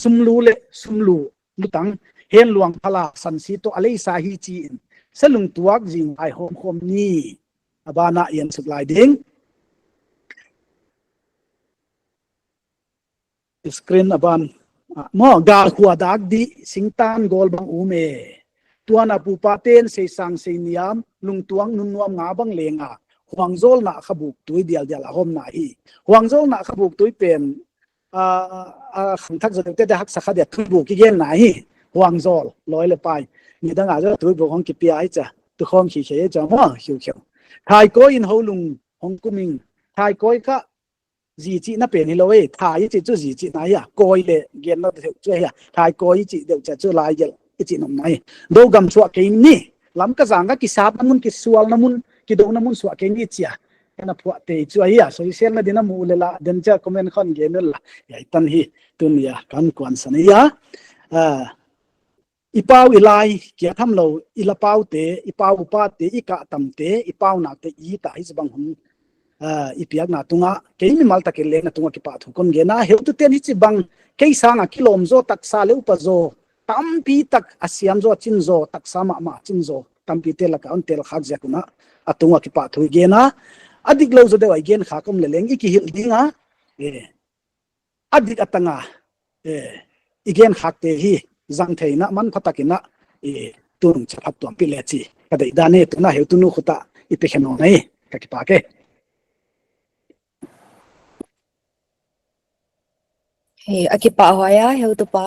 sumlu lutang hen luang phala san si to alei sa hi chi in selung tuak jing ai hom ni abana yen supply ding screen aban mo ga khwa dak di singtan gol bang ume tuana pu paten se sang se niam lung tuang nun nuam nga bang lenga huangzol na khabuk tui dial hom na hi huangzol na khabuk tui pen khang thak jate te hak sakha de thubu ki gen na hi huangzol loi le pai ni dang a jo tui bo hong ki pi ai cha tu khom khi che cha mo hiu khiu thai ko in holung hong kuming thai koi ka gì chị nó bền lâu ấy thải chị chú gì chị này à coi lệ gen nó được chơi à thải coi chị được trả cho lại vậy chị nằm này đâu gầm xóa cái ní lắm cái dạng cái sáp nó muốn cái sual nó muốn cái đâu nó muốn xóa cái ní chị à cái nó phụ tệ chơi à rồi xem là đi nó mua lệ là đến cho comment con gen nữa là vậy tân hi tuần ya con quan sản ya ipau ilai kia tham lo ilapau te ipau upa te ika tam te ipau na te I ta hi bang hum ipiak na tunga ke mi mal ta ke le na tunga ki pa thu kon ge na heu tu ten hi chi bang ke sanga kilom zo tak sa le upa zo tam pi tak asiam zo chin zo tak sama ma chin zo tam pi te la ka on tel khak ja kuna atunga ki pa thu ge na adik lo zo de wai gen kha kom le leng iki hil dinga adik atanga igen khak te hi zang theina man phatakina tung chaphat tom pi le chi kadai dane tuna heu tunu khuta ipe kheno nei ka ki pa ke Hey, akipa hoya heu tu pa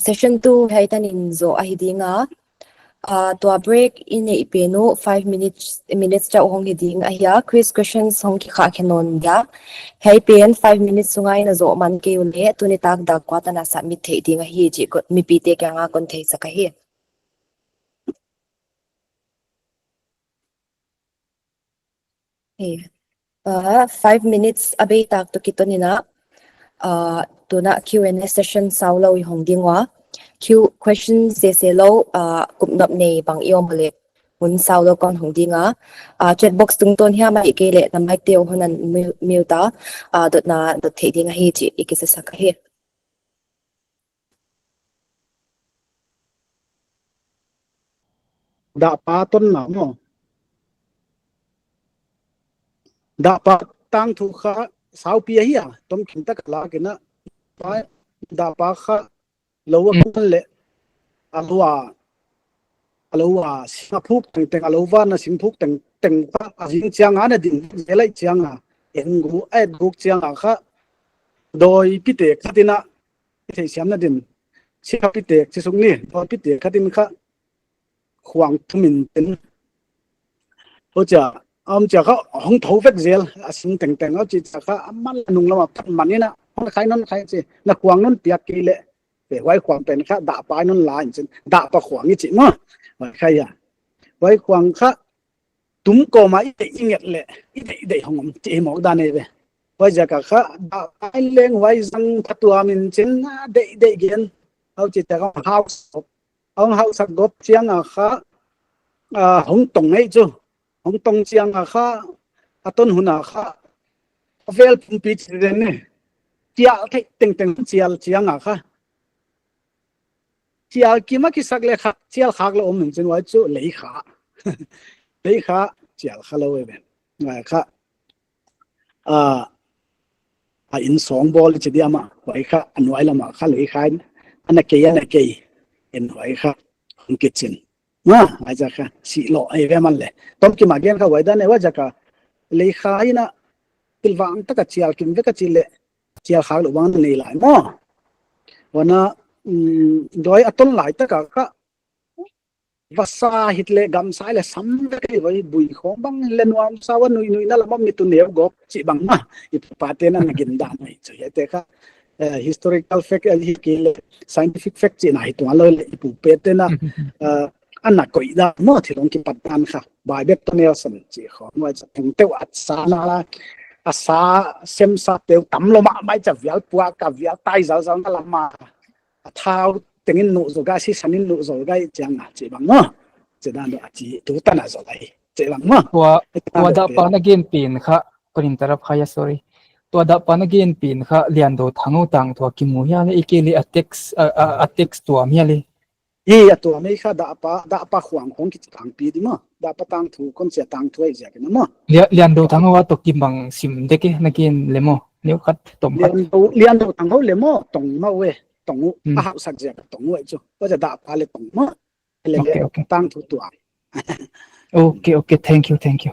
session 2 hai tan in zo a hidinga to break in e penu 5 minutes cha hong hiding a ya quiz questions hong ki kha khenon ya hei pen 5 minutes sungai na zo man ke ule tuni tak da kwa ta na submit thei ding a hi ji ko mi pi te ka nga kon thei saka hi hey 5 minutes abe tak to kitonina tuna Q&A session saulo I hong dingwa Q questions se se lo kum nop nei bang iom le mun saulo kon hong dinga chat box tung ton hia mai ke le na mai teo honan miuta dot na dot the dinga hi chi ikisa saka hi da pa ton na mo da pa tang thu kha sau pi hi tom khin tak la ke na pa da pa kha lo wa kun le alwa singa phuk teng alwa na sing phuk teng pa ajing chiang ana din zelai chiang a engu at guk chiang a kha doi pite khatina thei siam na din si kha pite chi sung ni doi pite khatin kha khuang thumin ten ho cha cha kha hong tho vek zel asing teng a chi cha kha amal nung lama phat manina hong khai non khai chi na khuang non piak ki le pe wai khuang pen kha da pa non la in chen da pa khuang ni chi ma wai khai ya wai khuang kha tum ko ma I inget le I dei hong chi mo da ne ve wai ja ka kha da ai leng wai zang phatua min chen na dei gen au chi ta ka house ông hậu sắc gốc chiang à kha hong tong ấy chứ hong tong chiang à kha aton huna kha vel pum pi den ne tia thei teng chial chiang à kha chial ki ma ki sak le kha chial khak lo om min chen wai chu lei kha chial kha lo we ben ngai kha in song bol chi dia ma wai kha anwai lama kha lei khai ana ke en wai kha hong kitchen ma aja kha si lo ai ve man le tom ki ma gen kha wai da ne wa ja ka le khai na pilwang ta ka chial kim ve ka chi le chial khak lo wang nei lai mo wana doi aton lai ta ka vasa hitle gam sai le sam ve kai wai bui khom bang le nuam sawa nui na la mom ni tu ne gop chi bang ma I pa te na gin da nei chu ye te kha historical fact hi ke le scientific fact chi na hi to lo le pu pe te na anna koi da mo thilong ki patan kha bai bek to nelson chi kho moi cha teng te at sa na la asa sem sa te tam lo ma mai cha vial puwa ka vial tai zau zau na la ma thao tengin nu zo ga si sanin nu zo ga chang na chi bang mo che dan do chi tu ta na zo lai che bang mo tua da pa na gen pin kha konin tarap khaya sorry tua da pa na gen pin kha lian do thango tang thwa ki mu ya le ikeli a text tua mi le to mai kha da pa khuang khong ki tang pi di mo da pa tang thu kon che tang thu ai ja ke na mo lian do thango wa to ki bang sim de ke na gen le mo new khat tom khat lian do tang ho le mo tong ma we tong a ha sak ja tong we chu ko ja da pa le tong mo le tang thu tua okay thank you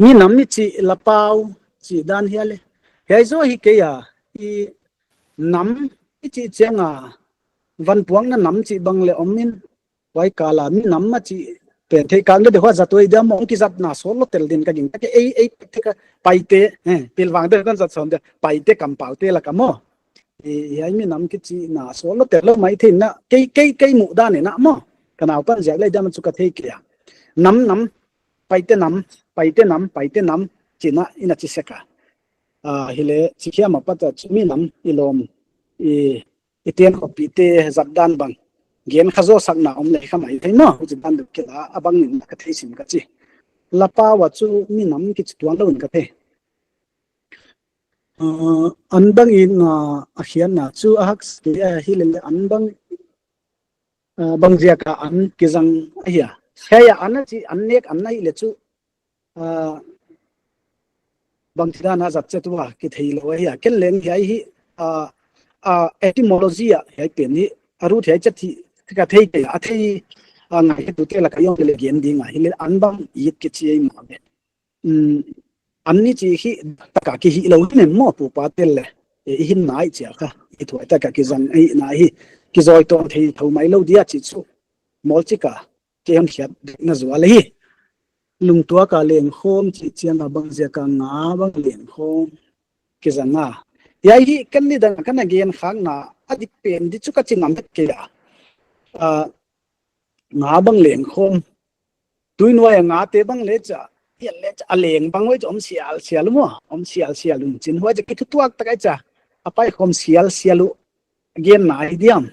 ni nam ni chi la pau chi dan hi le he zo hi ke ya I nam chi chenga van puang na nam chi bang le omin wai kala mi nam ma chi pe the kang de ho za toi da mong ki zat na so lo tel din ka ging ka ei the ka pai te pil wang de kan zat son de pai te kam pau te la ka mo ai mi nam ki chi na so lo tel lo mai thin na ke mu da ne na mo kanao pan ja le da man chu ka the ki ya nam paite nam china ina chi seka hile chikhia ma pata chumi nam ilom iten kopi te zabdan bang gen khazo sakna omle khamai thaino jiban du kela abang nin ka theisim ka chi lapa wa chu mi nam ki chuan lo ka the anbang in a hian na chu a hak hile anbang bangjia ka an kizang ahia saya anachi annek annai le chu bangthida na zat chetwa ki theilo ahia ken leng hi hi etymology a hi pen ni aru thai chathi ka thei ke a thei ngai tu te la ka yong le gen ding a hi le anbang yit ki chi ma be anni chi hi taka ki hi lo ne mo pu pa tel le hin nai cha ka i thoi ta ka ki zang ai na hi ki zoi to thei thau mai lo dia chi chu mol chi ka ke han hiat na zuwa le hi lung tua ka leng khom chi chiang a bang zia ka nga bang leng khom ki zanga ya hi kan ni dang kan again khang na adik pen di chu ka chingam ke ya nga bang leng khom tuinwai nga te bang le cha hian le cha leng bang wai om sial mo om sial lung chin hoi cha ki thu tuak ta kai cha apai khom sialu again na idiam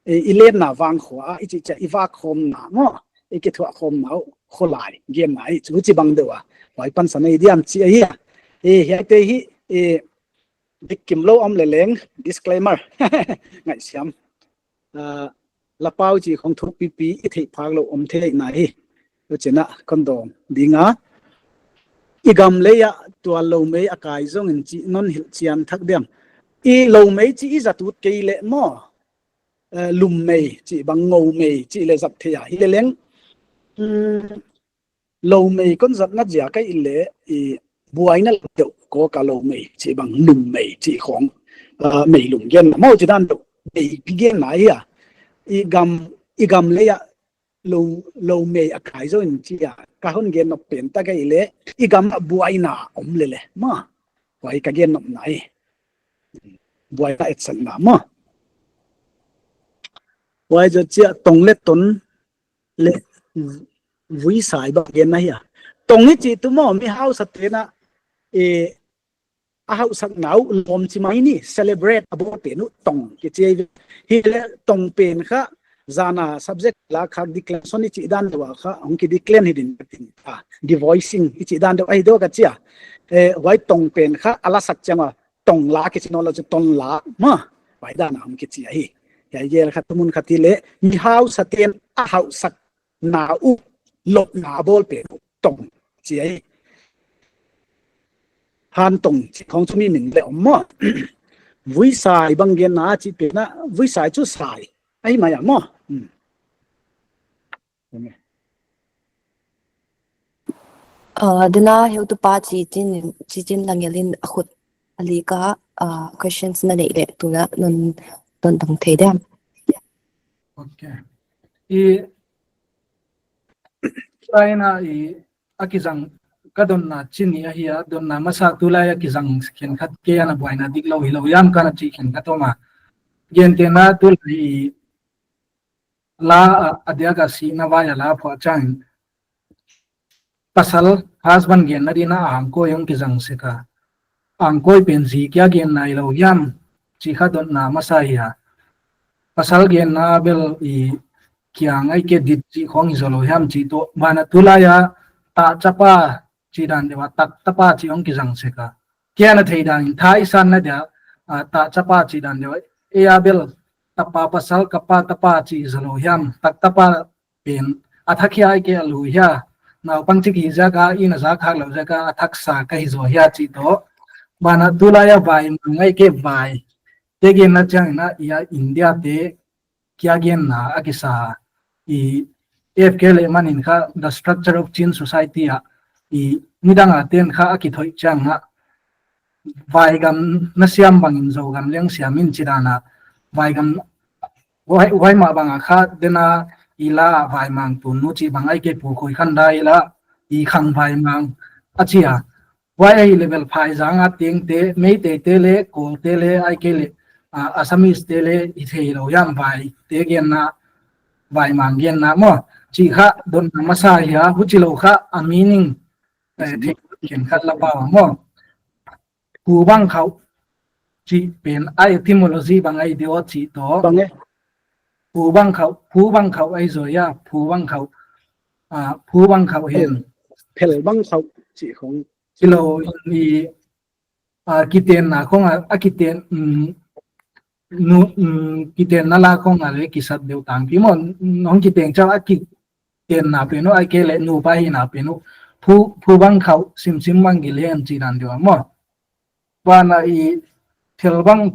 ilen na wang khwa ichi cha iwa khom na mo iki thua khom nau kholai gen nai chu chi bang dewa wai pan san idiam chi hi hi te hi dikim lo om le leng disclaimer ngai siam lapau chi khong thu pi pi i thei phak lo om the nai to chena kondom dinga igam le ya tua lo me akai zong in chi non hil chian thak dem i lo me chi i zatut ke le mo lum mei chi bang ngou mei chi le zap thea hi le leng lo mei kon zat na ja kai le i buai na de ko ka lo mei chi bang lum mei chi khong mei lum gen mo chi dan do mei pi gen na ya i gam le ya lo mei a khai zo in chi ya ka hon gen no pen ta kai le i gam buai na om le ma buai ka gen no nai buai ka et san na ma wai giờ chia tông lệ tốn lệ vui sai bao gen này à tông ấy chỉ tụi mò mi hao sát thế na hao sát nào lom chỉ mai ni celebrate about pe nu tông cái chi hi lệ tông pen kha zana subject la khak declaration ni chỉ dan wa kha ông ki declare hi din the voicing chỉ dan do ai do ka chia wai tông pen kha ala sak chama tông la cái chi nó là tông la ma wai dan ông ki chi hi ya yel khatumun khatile mi hau saten a hau sak na u lop na bol pe tong chi ai han tong chi khong chumi min le mo vui sai bang gen na chi pe na vui sai chu sai ai ma ya mo dina heu tu pa chi chin langelin akhut ali ka questions na nei le tu na non don dang thei dem Okay. China akizang kadon na chini ahia don na masa tulay akizang khen khat ke ana buaina diklo hilo yam kana chi khen katoma gente na tulai la adiaga si na vaya la pho chang pasal husband gen na dina angko yong kizang seka angkoi penzi kya gen na ilo yam chi khadon na masa ya pasal gen na bel kiang ai ke dit chi khong izolo ham chi to bana tulaya ta chapa chi dan dewa tak tapa chi ong ki jang seka kya na thei dan thai san na da ta chapa chi dan dewa e abel tapa pasal kapa tapa chi izolo ham tak tapa pen athakhya ai ke alu ya na pang chi ki ja ka ina za khak lo ja ka athak sa ka hi zo ya chi to bana tulaya vai ngai ke vai te gen na chang na ya india te kya gen na akisa FKL manin kha the structure of Chin society a midanga ten kha akithoi changa vaigam nasiam bangin zo gam leng siamin chirana vaigam wai ma banga kha dena ila vai mang tu nu chi bangai ke pu khoi khan dai la i khang vai mang achia wai level phai zanga teng te mei te le ko te le ai ke le Assamese te le i thei lo yam vai te gen na vai mang gen na mo chỉ khá đồn mà sai ya hút chỉ lâu khá meaning thì khiển khát là bao mò phù băng khẩu chỉ bên etymology bằng ai điều chỉ đó bằng ấy phù băng khẩu ấy rồi ya phù băng khẩu hiện phèl băng khẩu chỉ không chỉ lâu thì kiten na không kiten kiten na la không lấy kisat đều tăng phí mon nong kiten cho kiten na pe no ai ke le nu pa hi na pe no phù băng khẩu sim băng gilen chỉ đàn điều mò và na thel băng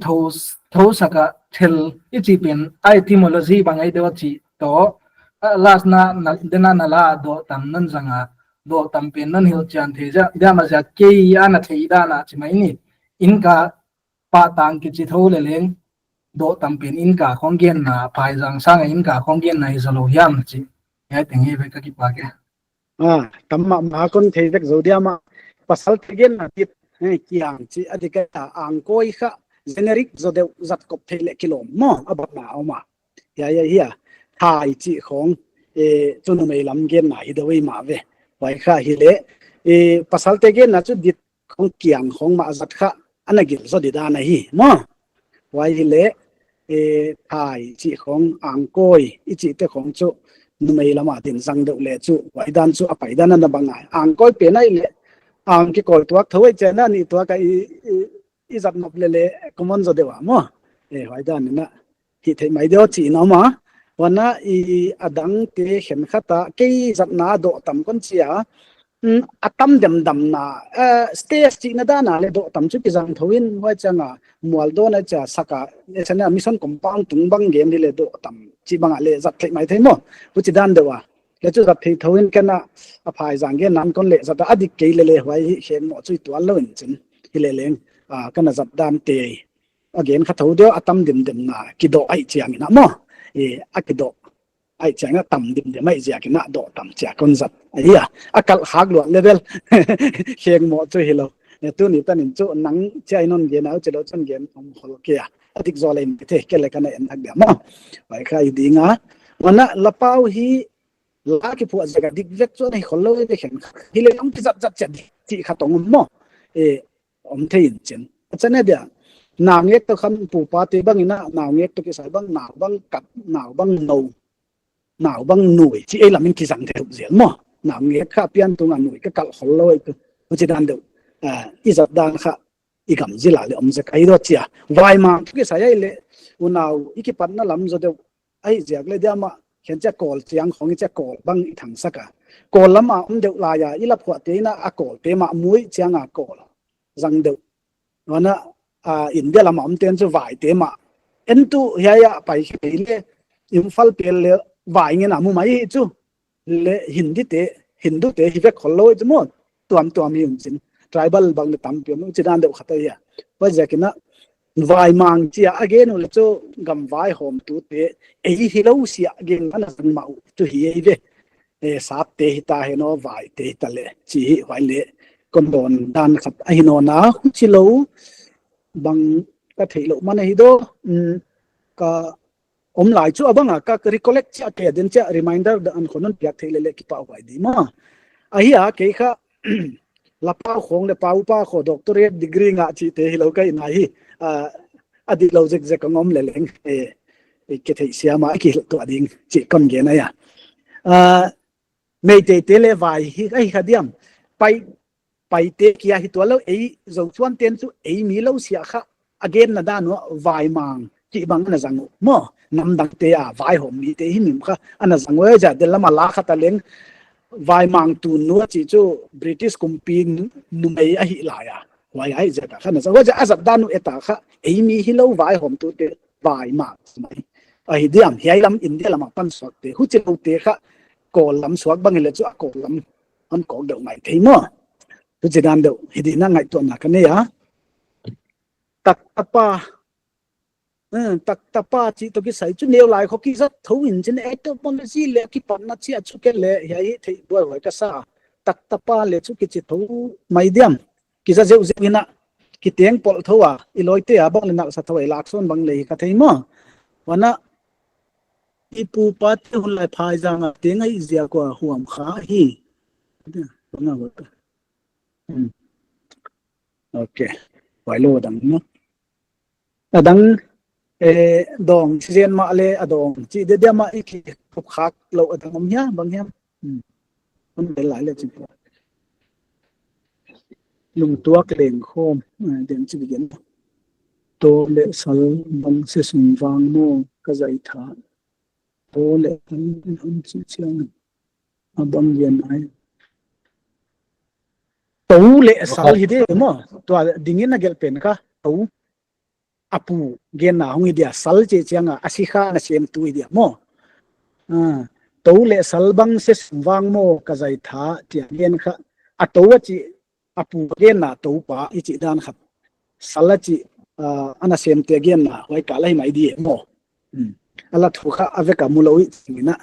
thâu saka thel ichi pen etymology bang ai dewa chi to last na dena na la do tam nan zanga do tam pen nan hil chan the ja da ma ja ke ya na thei da na chi mai ni in ka pa tang ki chi tho le leng do tam pen in ka khong gen na pai jang sang in ka khong gen na izalo yam chi ya teng he ve ka ki pa ke tắm mà con thấy việc rồi dia mà pasal tegen là tiết kiang chi adika ang koi kha generic zo de zat kop thele kilom mo abat na oma ya thai chi khong chunu mei lam gen na hi doi ma ve wai kha hi le pasal tegen na chu dit khong kiang khong ma zat kha anagil zo di da na hi mo wai hi le thai chi khong ang koi chi te khong chu numei lama tin sang deuh le chu wai dan chu apai dan na bangai ang koi pe nai le ang ki koi tuak thoi chena ni tuak i zat nop le common zo dewa mo wai dan na hi thei mai deo chi no ma wana adang te khen khata ke zat na do tam kon chia atam dam na stage chi na da na le do tam chu ki jang thoin wai changa mual do na cha saka chana mission compound tung bang game ni le do tam chi banga le zat thei mai thei mo pu chi dan dewa le chu zat thei thoin kana aphai jang ge nan kon le zat adik ke le wai hen mo chui to lo in chin hi le leng kana zat dan te again kha tho deo atam dim na ki do ai chiang na mo akido ai chang na tam dim de mai ja ki na do tam cha kon zat ya akal hak lo level heng mo chu hi lo ne tu ni tan in chu nang chai non ge na chu lo chon gen om hol ke adik zo le te ke le kana en hak de mo bai khai dinga wana lapau hi la ki pu jaga dik vek chu nei khol lo de khen hi le om ki zat chan ti kha tong mo om thein chen chane dia nào nghe tôi khăn phụ pa tế băng ina nào nghe tôi cái sai băng nào băng cặp nào băng nâu nào băng nổi chỉ ấy là mình kỳ rằng theo diễn mà nào nghe khá pian tôi ngàn nổi cái cặp khó lôi tôi chỉ đang được ít giọt đang khá ít cảm gì là ông sẽ cái đó chia vài mà cái sai ấy lệ nào ít cái phần nó làm rồi đâu ấy giặc lệ dia mà hiện chắc call chiang không chắc call băng thằng sắc cả call lắm mà ông đều là ya ít là phụ tế na call tế mà muối chiang call rằng được và nó India làm ông tên cho vài thế mà en tu ya phải cái le Imphal pel le vài nghe nào mà mấy chú le Hindu te hi vek kholo chứ mo tuam hi un tribal bang tam pe no chidan de khata ya ba jakina vai mang chia again le cho gam vai hom tu te ei hi lo sia again ana sang mau tu hi ei ve sap te hi ta he no vai te ta le chi vai le kon don dan khat a hi no na chi lo bằng cái thể lộ mà này đó cả lại chú abang các recollect chia cái đến chia reminder dan khôn non piak thei le ki pau vai di ma ai cái kha la pau khong le pau pa kho doctorate degree nga chi te lo kai nai hi adi lo jek ngom le leng cái thei sia ma ki to ading chi kon ge na ya mei te le vai hi ai kha diam pai te kia hi to lo ei zo chuan ten chu ei mi lo sia kha again na da no vai mang chi bang na zangu mo nam dang te vai hom mi te hi nim kha ana zangu ja de lama la kha ta leng vai mang tu no chi chu British kumpi nu mei a hi la ya wai ai ja ta kha na zangu ja azat da nu eta kha ei mi hi lo vai hom tu te vai ma mai ai diam hi lam India lama pan sok te hu che te kha ko lam suak bang le chu ko lam an ko de mai thei mo tu chỉ đàn đâu thì na ngày tuần là cái này tắc tapa chỉ tôi cái sai chút nêu lại khó kỹ rất thấu hình trên ấy tôi muốn gì lệ cái phần nó chỉ chút cái lệ vậy thì đôi hỏi cái sao tắc tapa lệ chút cái chỉ thấu mấy điểm cái ra dễ dễ na cái tiếng bol thấu iloi te bang le nak sa thấu lạc son bang le cái thấy mà và ipu pat hun lai phai jang a te ngai zia ko huam kha hi na wa okay wai lo dang no adang dong chen ma le adong chi de de ma iki khop khak lo adang om nya bang hem hun de lai le chi lung tua kleng khom den chi bigen to le sal bang se sum wang mo ka zai tha to le an chi chiang abang yen ai to le sal hi de mo to dingin na gel pen ka to apu gen na hong dia sal che chianga asikha na sem tu dia mo to le sal bang se sum wang mo ka zai tha ti gen kha a to chi apu gen na to pa i chi dan khat sal chi ana sem te gen na wai ka lai mai di mo ala thu kha ave ka mu loi singina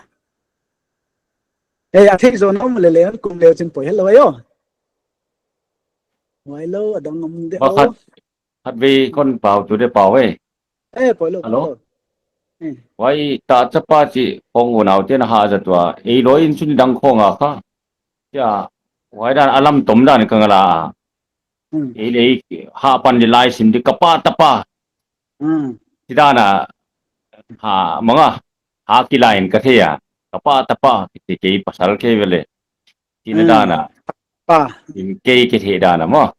a thei zo nom le le kum le chin poi hello yo wai lo adang ngom de Bác Hạt, hạt vì con bảo chủ đề bảo ấy. poi lo Alo? lo Vậy ta chấp ba chị phong nguồn nào tên hạ giật và ý lối in xin đăng khô ngà khá. Chà, vậy đàn alam tóm đàn càng là ý lấy hạ pan đi lại xin đi kapa tapa. Thì đàn à hạ mga hạ kỳ lại cái thế à kapa tapa thì cái pasal cái về lệ. Thì nó đàn à pa cái thế đàn à mà.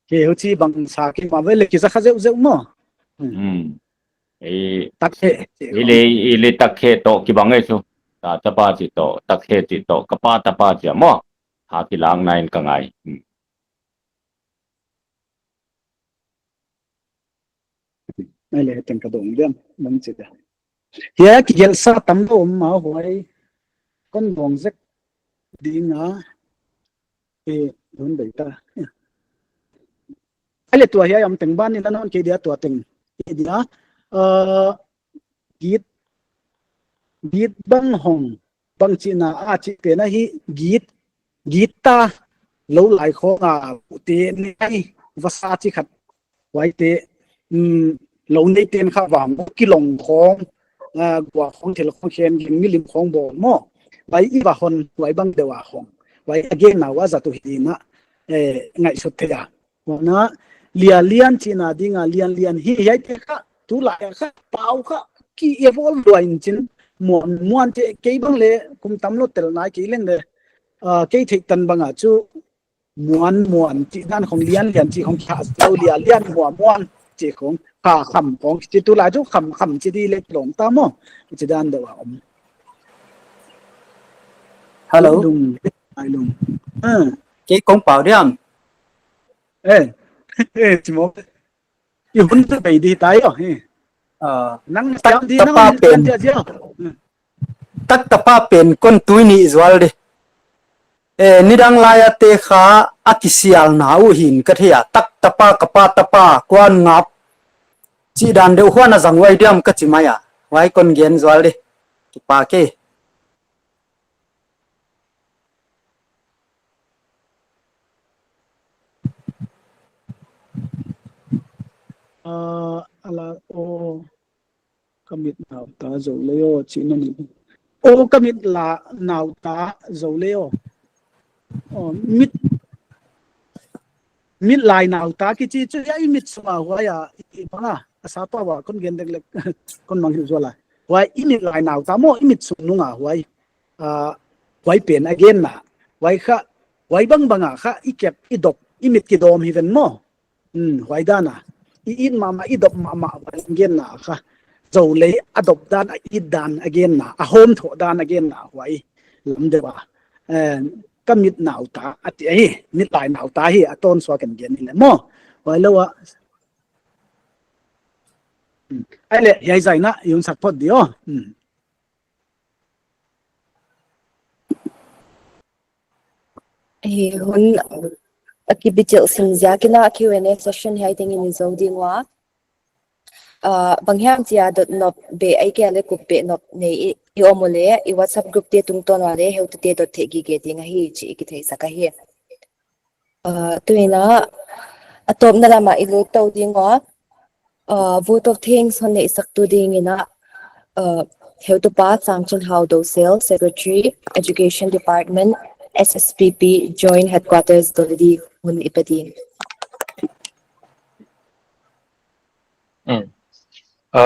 ke ho chi bang sa ki ma ve le ki za kha zeu zeu mo Ý tak he ý lấy tắc hệ tổ kỳ bằng ấy chứ. Ta chấp ba chị tổ tắc hệ chị tổ kapa tapa chị mà. Hạ kỳ lang này càng ai. ai le ten ka dong dem mang chi da ya ki gel sa tam do ma hoi con bong zek di nga don dei ta ale tua hiya am teng ban ni nan ke dia tua teng dia git git bang hong bang chi na a chi te na hi gita lo lai kho nga te ni ai vasa chi khat wai te lo nei ten kha wam ki long khong gwa khong thel khong khen ging mi lim khong bo mo wai i ba hon wai bang de wa khong wai again na wa za tu hi na ngai sot the ya na lian china dinga lian hi yai te kha tu la kha pau kha ki evol loin chin muan te ke bang le kum tam lo tel nai ki leng le ke thik tan banga chu muan chi dan khong lian chi khong kha lo lian muan chi khong kha kham khong chi tu la chu kham chi di le lom ta mo chi dan de wa om Hello, lung ai lung cái con bảo đấy anh. chi mo i hun tu bei di tai yo nang tam di ta nang pa ni pen. dia dia Tắc tập ba pen con túi nị zoal đi. Ni đang lai te kha akisial nau hin cái thế à tắc tập ba quan ngap. Chỉ đàn đều hoa na rằng quay điam cái gì mày à, quay con gen zoal đi. Cái pa cái. ala o kamit nào ta zo leo chi na ni o kamit la nào ta zo leo mit mit lai nào ta ki chi chu ya mit sma wa ya banga asa pa wa kon gen dek lek kon mang hi zo la wa imit lai nào ta mo imit sum nu nga wai wai pen again na wai kha wai banga kha ikep idop imit ki dom hi ven mo wai da na in mama idop mama gen na kha zo le adop dan id dan again na a home tho dan again na wai lam de ba kamit naw ta ati hi mit lai naw ta hi aton so kan gen ni mo wai lo wa ai le yai zai na yung sak phot dio hun akibichil simzia kina Q&A session hai tengin ni zo dingwa bangham chia dot nop be ai ke le kup pe nop nei i omole i WhatsApp group te tung ton wale heu te dot the gi ge ding hi chi ki thei saka hi tuina atop na lama i lo to dingwa vote of thanks hon nei sak tu ding ina Heutupa Sangchin Haudo Sale Secretary Education Department SSPP Joint Headquarters Dolidi Hun Ipadi.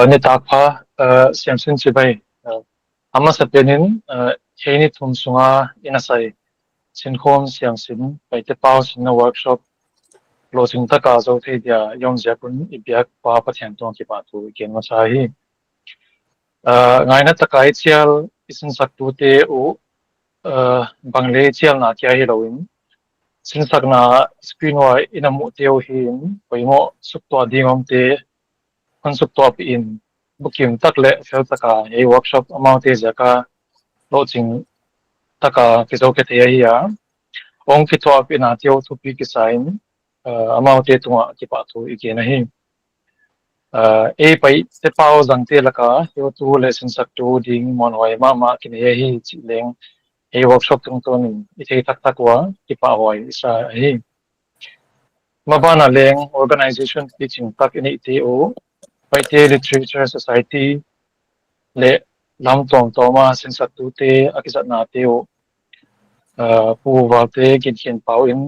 Ni takpa siamsin sibai ama sapenin heni thum sunga inasai sinkhom siamsin paite pau sinna workshop closing taka zo the dia yom jakun ibyak pa pathian tong ki pa tu ken ma sahi ngaina takai chial isin saktu te u bangle chial na kya hi loin sin sakna screen wa inamu teo hin poimo sukto dingom te kon sukto in bukim takle fel taka ei workshop amount te jaka lodging taka kizo ke te ya ong ki to up in a teo to pi ki sign amount te tunga ki pa tu ike na hi e pai te pau jang te laka yo tu lesson sak tu ding mon hoi ma ki ne hi chi leng ei workshop tung to ni i te tak tak wa ki pa hoi sa hi mabana leng organization teaching tak ini te o Paite Literature Society le lam tom toma sin sat tu te akisat na te o pu wa te kin kin pau in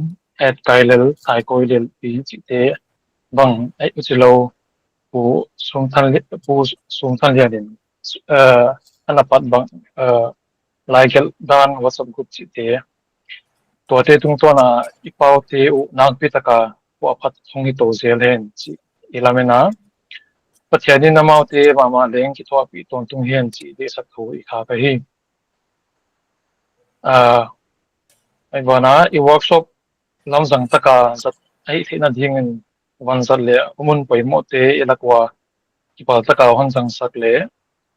at kailel kai koilel pi chi te bang ai uchilo pu sum than lianin anapat bang like dan whatsapp group chi te to te tung to na ipau te u nang pi taka pu aphat thongi to zel hen chi ilamena pathiani namau te mama leng ki thwa pi ton tung hian chi de sak thu I kha ka hi ai bana I workshop lam jang taka zat ai thina ding in wan zat le umun poimo te ilakwa ki pal taka hon jang sak le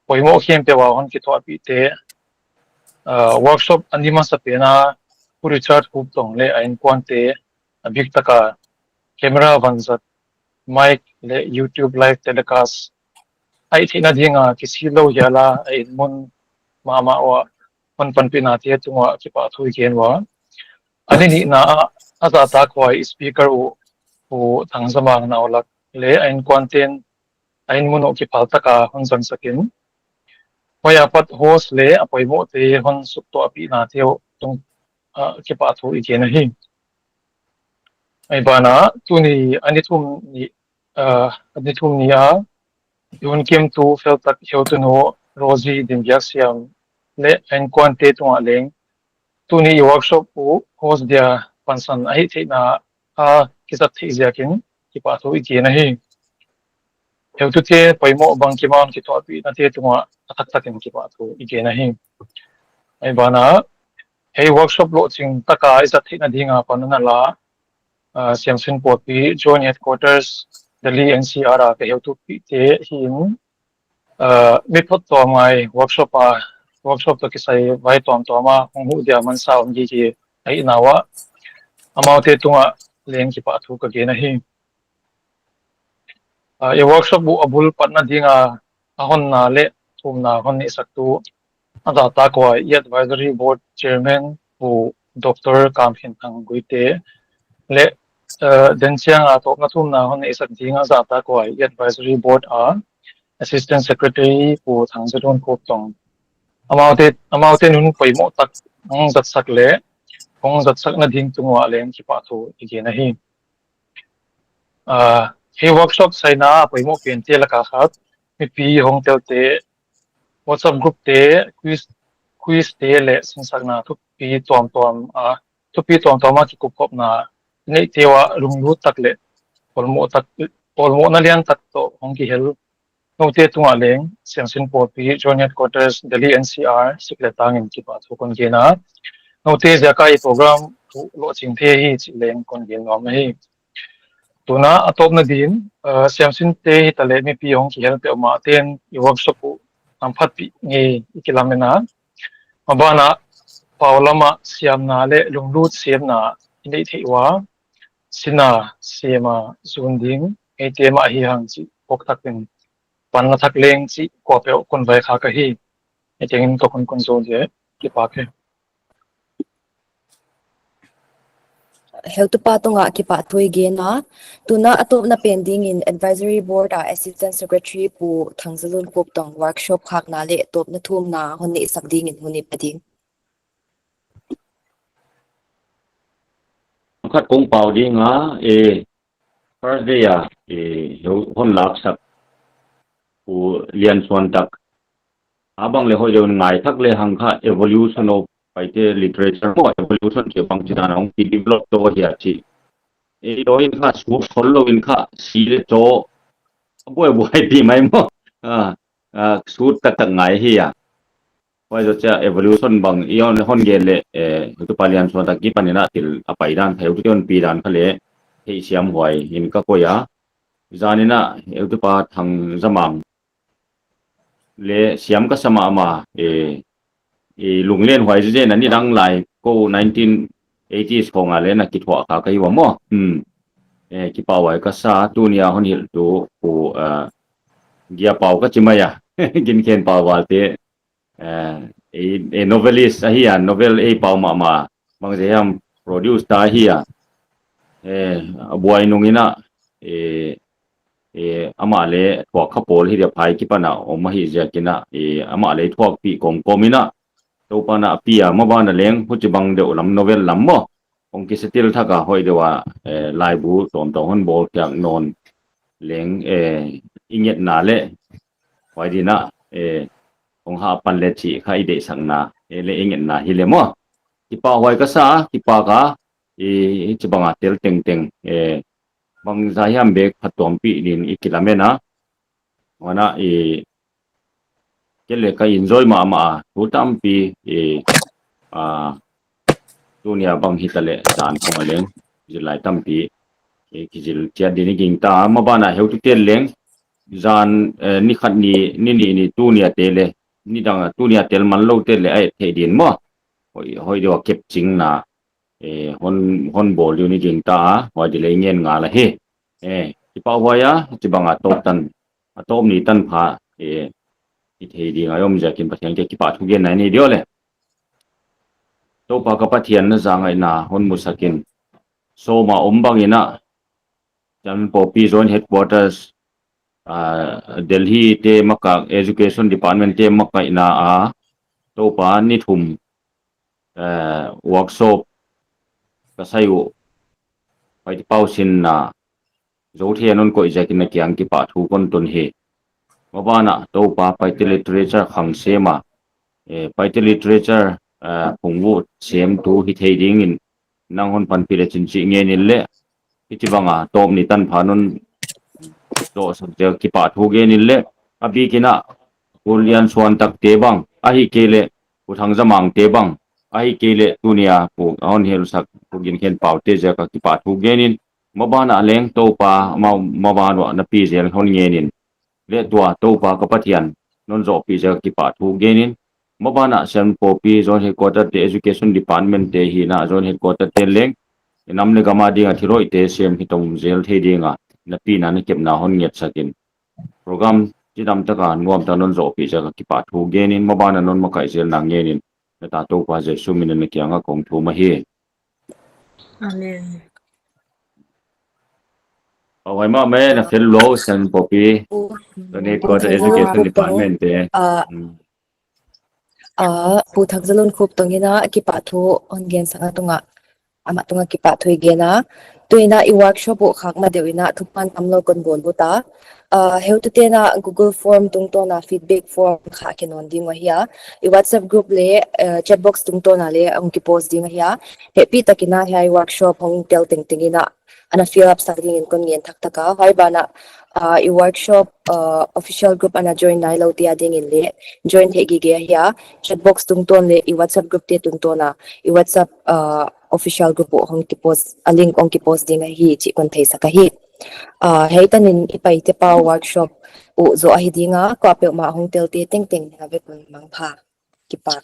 poimo khiam pe wa hon ki thwa pi te workshop anima sa pena puri chat kup tong le ain kwan te abik taka camera wan zat mic le YouTube live telecast ai thina dinga kisilo yala ai mon mama wa pan pan pina te tunga ki pa thui ken wa ani ni na ata ta khoi speaker u thang zamang na olak le ain content ain muno ki palta ka hon jan sakin hoya pat host le apoi mo te hon sup to api na teo tung ki pa thui ken hi ai bana tuni ani thum ni a yun kim tu fel tak hiu tu no rozi dim yak siam le en kwante tu leng tu ni workshop u host dia pansan ai the na a kisat thi jakin ki pa thu ki na hi hiu tu te paimo bang ki man ki to pi na te tu atak takin ki pa thu ki na hi ai bana hey workshop lo ching taka isa thi na dinga panuna la siam sin pot pi joint headquarters Delhi NCR ke hiu tu pi te hin mi phot to ngai workshop to kisai vai tom to ma hong hu dia man sa om ji ki ai nawa amau te tunga leng ki pa thu ka ge na hi e workshop bu abul patna dinga ahon na le thum na hon ni saktu ada ta ko advisory board chairman bu Dr. Kam Hin Thang Guite le den chiang a to na thum na hon ni sak dinga za ta ko advisory board a assistant secretary pu thang zedon kop tong amaute nun poimo tak ong zat sak le ong zat sak na ding tungwa leng ki pa thu ige na hi he workshop sai na poimo pen te la ka khat mi pi hong tel te WhatsApp group te quiz te le sin sak na thu pi tom ma ki kop na nei tewa lung lu tak le polmo na lian tak to hong ki hel no te tunga leng siam sin po pi joint headquarters Delhi NCR sikletang in ki pa thu kon ge na no te ja kai program lo ching the hi chi leng kon ge nom hi tuna atop na din siam sin te hi tale mi pi hong ki hel pe ma ten I workshop am phat pi nge ikilamena mabana paulama siam na le lunglut siam na nei theiwa sina sema zunding atm a hi hang chi pok takin pan na thak leng chi ko pe kon vai kha ka hi e tengin ko kon zo je ki pa ke help pa to nga ki pa thoi ge na tuna atop na pending in advisory board assistant secretary pu thangzalun kop tong workshop khak na le top na thum na honni sakding in huni pading khát cũng bảo đi ngã first day hiểu hôn lạc sắc của liên xuân đặc abang le hoyo ngai thak le hang kha evolution of paite literature mo evolution ke pang china nong ki develop to hi chi doi kha su follow in kha si le cho boy pi mai mo su tak tak ngai hi wai jo cha evolution bang ion hon ge le tu palian so ta ki panina til apai dan theu tu pi dan khale hei siam hoi in ka ko ya zanina tu pa thang zamang le siam ka sama ma lung len hoi je na ni dang lai ko 1980s ko nga le na ki thwa ka kai wa mo ki pa wai ka sa tu nia hon hil tu ku gia pau ka chimaya gin ken pa wal te novelist ahia novel pau ma mang je ham produce ta hia buai nungina ama le thok khapol hi de phai ki pana oma hi ja kina ama le thok pi kom komina to pana pia ma bana leng hu chi bang de lam novel lam mo ong ki setil thaka hoi dewa lai bu tom to hon bol kyak non leng inget na le hoi dina ong ha pan le chi khai de sang na le inget na hi le mo ki pa hoi ka sa ki pa ka chi banga tel teng teng bang zayam bek phatom pi din ikilamena wana kele ka enjoy ma tutam pi dunia bang hitale dan kongaleng jilai tampi kijil chia din ging ta ma bana heu tu tel leng zan ni khat ni tunia tele ni dang tunia tel man lo tele ai the din mo hoi do kep ching na hon bol yu ni ging ta hoi de le ngen nga la he ki pa hoya chi banga top tan atom ni tan pha ki thei di ngayom ja kin pathian ke ki pa thu gen nai ni dio le to pa ka pathian na zangai na hon musakin so ma ombang ina jam popi zone headquarters Delhi te maka education department te maka ina to pa ni thum workshop ka sayu pai pau sin na zo the non ko jakin na kyang ki pa thu kon ton he mabana to pa pai literature khang sema pai literature pungwu sem tu hi thei ding in nang hon pan pi le chin chi nge ni le ki banga tom ni tan phanon do subject ki pa thu ge ni le abi kina ulian swan tak te bang ahi kele uthang jamang te bang ahi kele dunia pu on hel sak pu gin ken pau te ja ka ki pa thu ge nin mabana leng to pa mabano na pi zel hon nge nin le tua to pa ka pathian non zo pi ja ki pa thu ge nin mabana sem popi zone headquarter te education department te hi na zone headquarter te leng namle gama dinga thiroi te sem hitom zel the dinga na pi na kep na hon nget sakin program jidam taka nuam ta non zo pi ja ki pa thu genin mabana non makai zel na ngenin ta to pa je sumin ne kyanga kong thu ma hi Amen. awai ma me na fel lo sem popi zone headquarter education department te pu thakzalun khup tongina ki pa thu ongen sanga tunga ama tunga ki pa thui gena tuina I workshop o khak ma deuina thupan amlo kon bol buta heu tu te na Google form tung to na feedback form kha ke non ding wa hia I WhatsApp group le chat box tung to na le ang ki post ding hia happy takina hia workshop hong tel ting tingina ana fill up sa ding in kon ngen thak taka hoi bana I workshop official group ana join nai lo tia ding in le join hegi ge hia chat box tung ton le I WhatsApp group te tung to na I WhatsApp official group hong ki post a link on ki post ding hi chi kon thei saka hi hei tanin ipai te pa workshop u zo a hi dinga ko pe ma hong tel te teng teng na ve kon mang pha ki pa